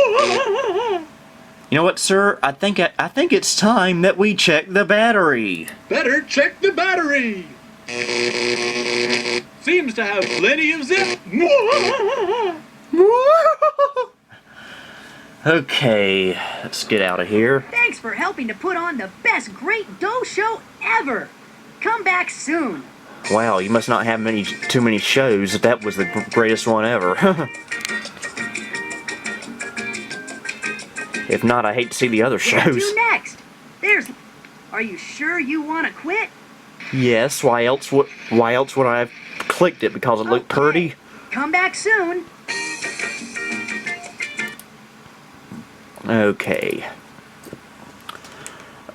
know what, sir? I think it's time that we check the battery. Better check the battery! Seems to have plenty of zip. Okay, let's get out of here. Thanks for helping to put on the best Great Dough show ever. Come back soon. Wow, you must not have too many shows. That was the greatest one ever. If not, I hate to see the other What to shows. do next? Are you sure you want to quit? Yes. Why else would I have clicked it? Because it looked Okay. pretty. Come back soon. Okay.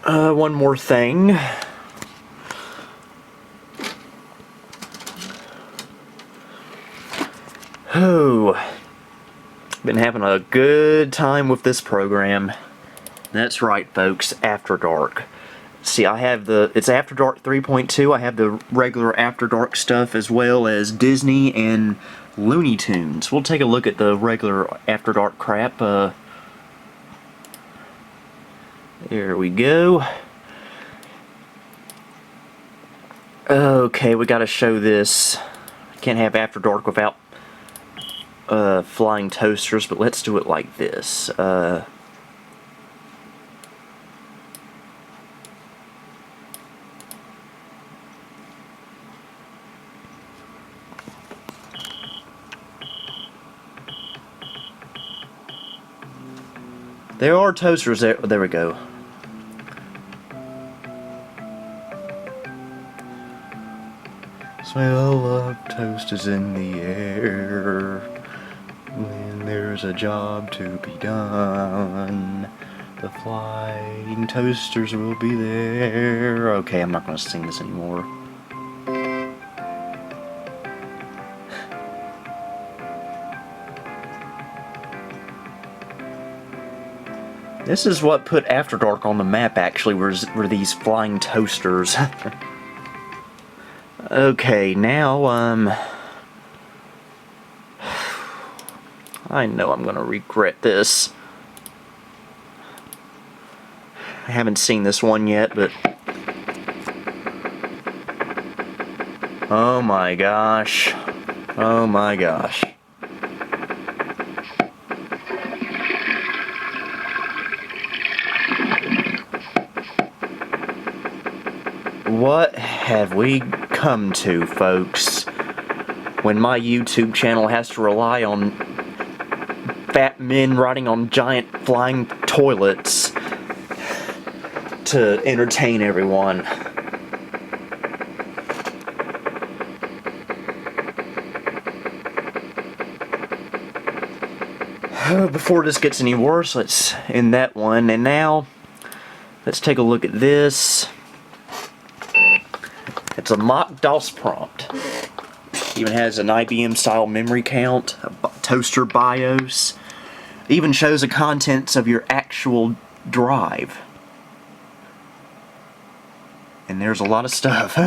One more thing. Oh, been having a good time with this program. That's right, folks, After Dark. See, I have it's After Dark 3.2. I have the regular After Dark stuff as well as Disney and Looney Tunes. We'll take a look at the regular After Dark crap. There we go. Okay, we gotta show this. Can't have After Dark without flying toasters, but let's do it like this. There are toasters there. There we go. Smell of toasters in the air. When there's a job to be done, the flying toasters will be there. Okay, I'm not going to sing this anymore. This is what put After Dark on the map, actually, were these flying toasters. Okay, now, I know I'm gonna regret this. I haven't seen this one yet, but... Oh my gosh. Oh my gosh. What have we come to, folks? when my YouTube channel has to rely on fat men riding on giant flying toilets to entertain everyone. Before this gets any worse, let's end that one. And now, let's take a look at this. It's a mock DOS prompt. Even has an IBM style memory count, a toaster BIOS. Even shows the contents of your actual drive. And there's a lot of stuff.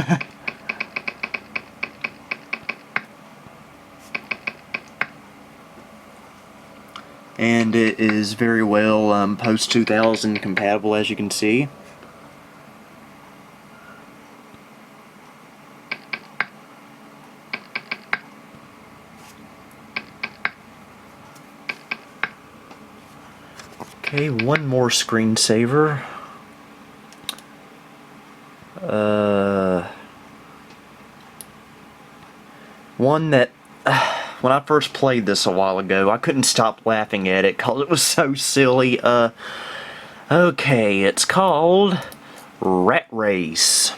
And it is very well post-2000 compatible, as you can see. Okay, one more screensaver. One that, when I first played this a while ago, I couldn't stop laughing at it because it was so silly. Okay, it's called Rat Race.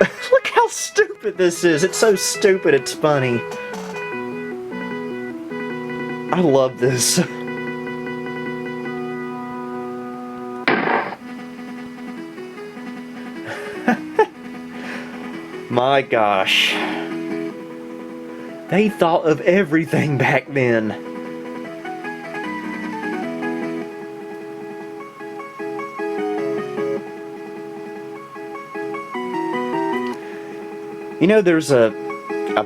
Look how stupid this is. It's so stupid, it's funny. I love this. My gosh. They thought of everything back then. You know, there's a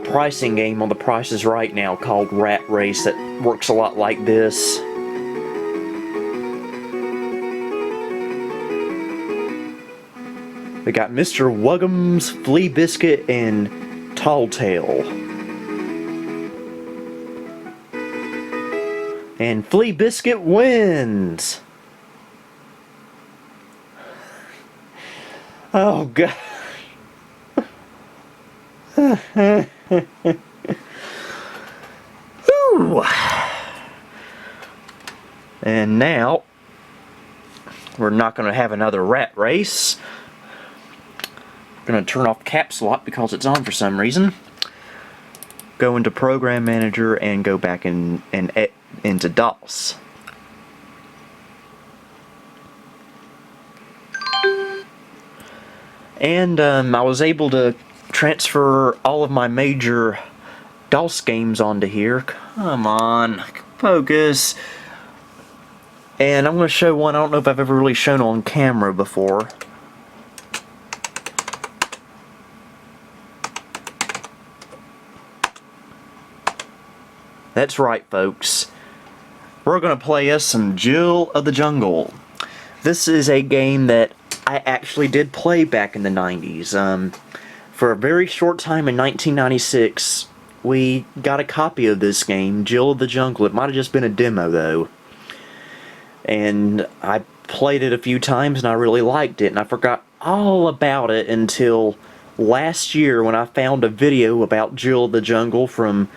pricing game on The Price is Right now called Rat Race that works a lot like this. We got Mr. Wuggums, Flea Biscuit, and Tall Tale. And Flea Biscuit wins! Oh, God. Ooh. And now, we're not going to have another rat race. Going to turn off Caps Lock because it's on for some reason. Go into Program Manager and go back into DOS. And I was able to transfer all of my major DOS games onto here. Come on, focus. And I'm going to show one I don't know if I've ever really shown on camera before. That's right, folks. We're going to play us some Jill of the Jungle. This is a game that I actually did play back in the 90s. For a very short time in 1996, we got a copy of this game, Jill of the Jungle. It might have just been a demo, though. And I played it a few times, and I really liked it, and I forgot all about it until last year when I found a video about Jill of the Jungle from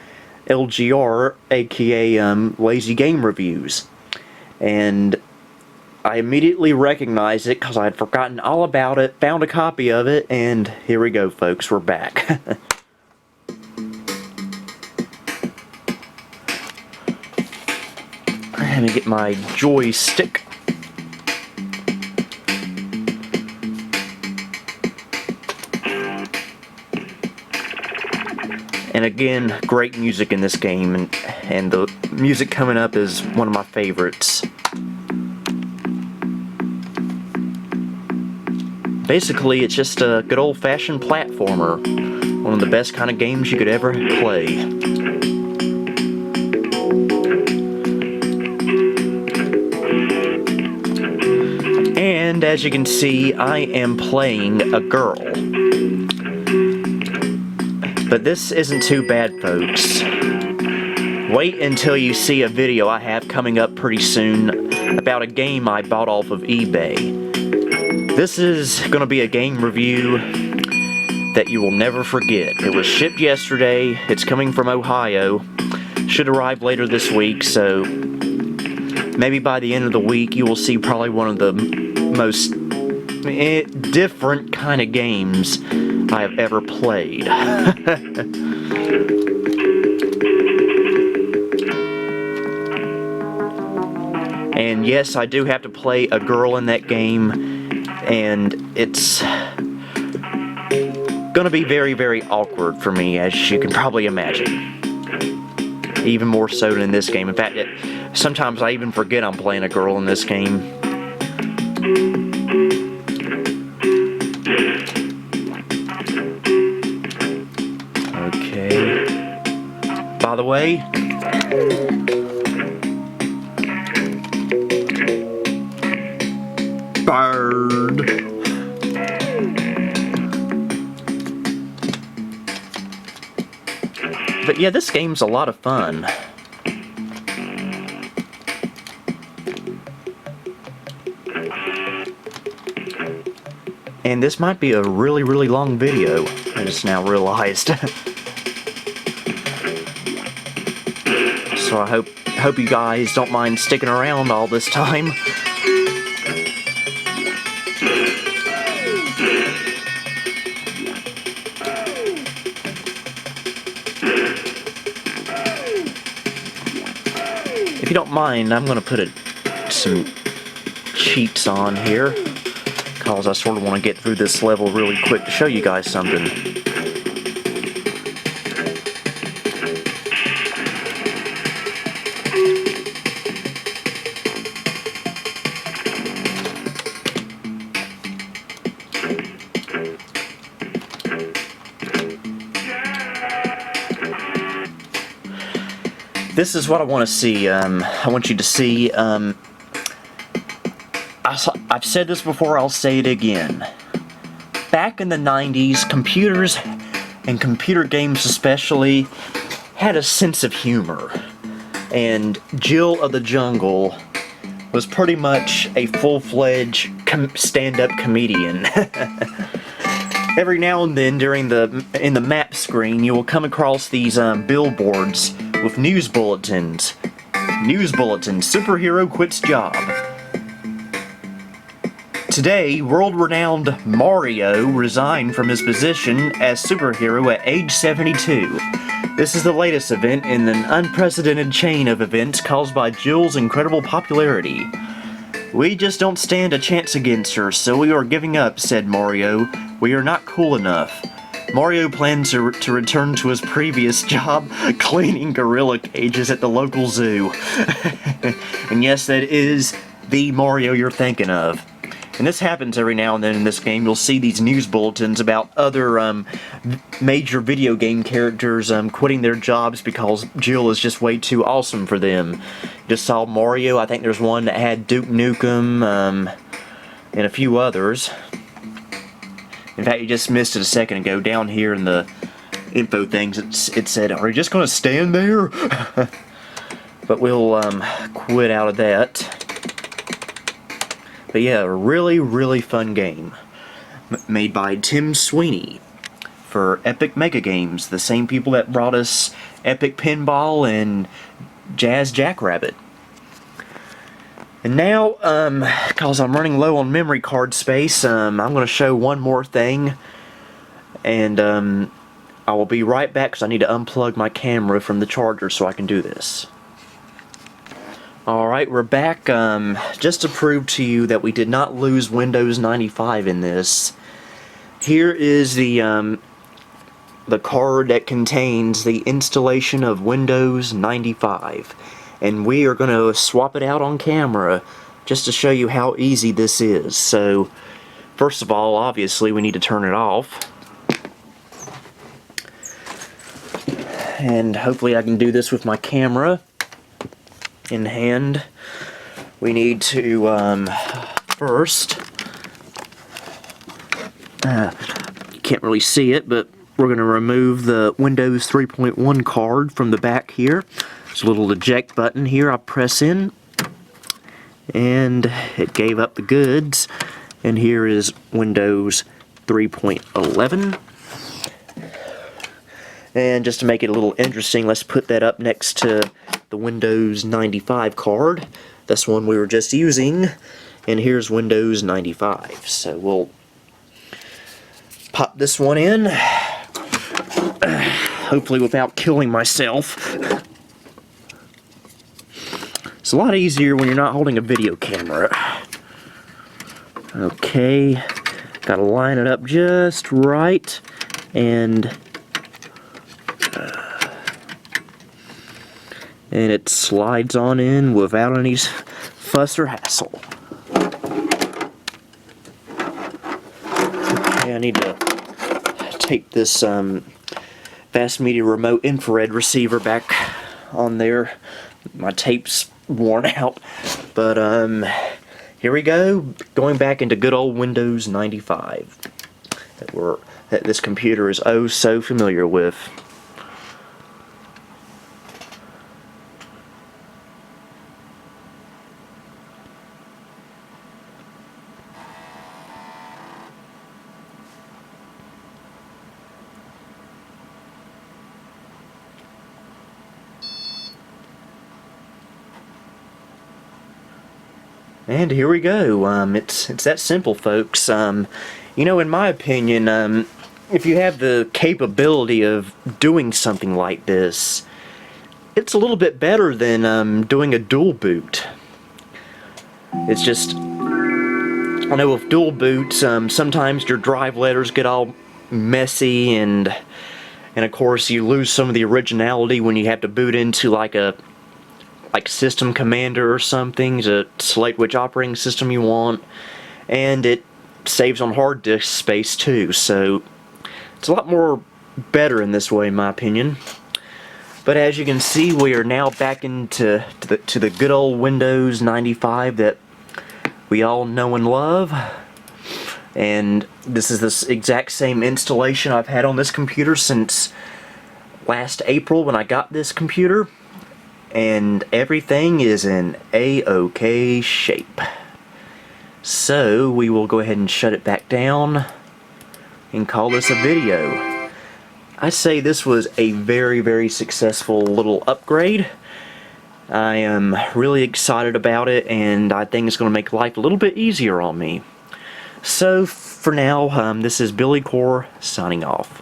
LGR, aka Lazy Game Reviews, and I immediately recognized it because I had forgotten all about it, found a copy of it, and here we go, folks, we're back. Let me get my joystick. And again, great music in this game, and the music coming up is one of my favorites. Basically, it's just a good old-fashioned platformer. One of the best kind of games you could ever play. And as you can see, I am playing a girl. But this isn't too bad, folks. Wait until you see a video I have coming up pretty soon about a game I bought off of eBay. This is going to be a game review that you will never forget. It was shipped yesterday. It's coming from Ohio. Should arrive later this week, so maybe by the end of the week you will see probably one of the most different kind of games I have ever played. And yes, I do have to play a girl in that game, and it's gonna be very, very awkward for me, as you can probably imagine. Even more so than in this game. In fact, sometimes I even forget I'm playing a girl in this game. Okay. By the way, bird. But yeah, this game's a lot of fun. And this might be a really, really long video, I just now realized. So I hope you guys don't mind sticking around all this time. If you don't mind, I'm going to put some cheats on here, because I sort of want to get through this level really quick to show you guys something. This is what I want to see. I want you to see. I've said this before, I'll say it again. Back in the 90s, computers, and computer games especially, had a sense of humor. And Jill of the Jungle was pretty much a full-fledged stand-up comedian. Every now and then, in the map screen, you will come across these billboards with news bulletins. News bulletin: superhero quits job. Today, world-renowned Mario resigned from his position as superhero at age 72. This is the latest event in an unprecedented chain of events caused by Jill's incredible popularity. We just don't stand a chance against her, so we are giving up, said Mario. We are not cool enough. Mario plans to return to his previous job, cleaning gorilla cages at the local zoo. And yes, that is the Mario you're thinking of. And this happens every now and then in this game. You'll see these news bulletins about other major video game characters quitting their jobs because Jill is just way too awesome for them. Just saw Mario. I think there's one that had Duke Nukem and a few others. In fact, you just missed it a second ago. Down here in the info things, it said, "Are you just going to stand there?" But we'll quit out of that. But yeah, a really, really fun game. Made by Tim Sweeney for Epic Mega Games, the same people that brought us Epic Pinball and Jazz Jackrabbit. And now, because I'm running low on memory card space, I'm going to show one more thing. And I will be right back because I need to unplug my camera from the charger so I can do this. Alright, we're back. Just to prove to you that we did not lose Windows 95 in this, here is the card that contains the installation of Windows 95. And we are going to swap it out on camera just to show you how easy this is. So, first of all, obviously, we need to turn it off. And hopefully I can do this with my camera in hand. We need to first, you can't really see it, but we're going to remove the Windows 3.1 card from the back here. There's a little eject button here. I press in and it gave up the goods, and here is Windows 3.11. And just to make it a little interesting, let's put that up next to the Windows 95 card. That's one we were just using. And here's Windows 95. So we'll pop this one in, hopefully without killing myself. It's a lot easier when you're not holding a video camera. Okay, gotta line it up just right, and it slides on in without any fuss or hassle. Okay, I need to tape this Vast Media Remote infrared receiver back on there. My tape's worn out, but here we go, going back into good old Windows 95 that this computer is oh so familiar with. And here we go. It's that simple, folks. You know, in my opinion, if you have the capability of doing something like this, it's a little bit better than doing a dual boot. It's just, I know with dual boots, sometimes your drive letters get all messy, and of course you lose some of the originality when you have to boot into like System Commander or something to select which operating system you want, and it saves on hard disk space too, so it's a lot more better in this way in my opinion. But as you can see, we are now back into the good old Windows 95 that we all know and love, and this is the exact same installation I've had on this computer since last April when I got this computer. And everything is in A-OK shape. So we will go ahead and shut it back down and call this a video. I say this was a very, very successful little upgrade. I am really excited about it, and I think it's going to make life a little bit easier on me. So for now, this is Billy Core signing off.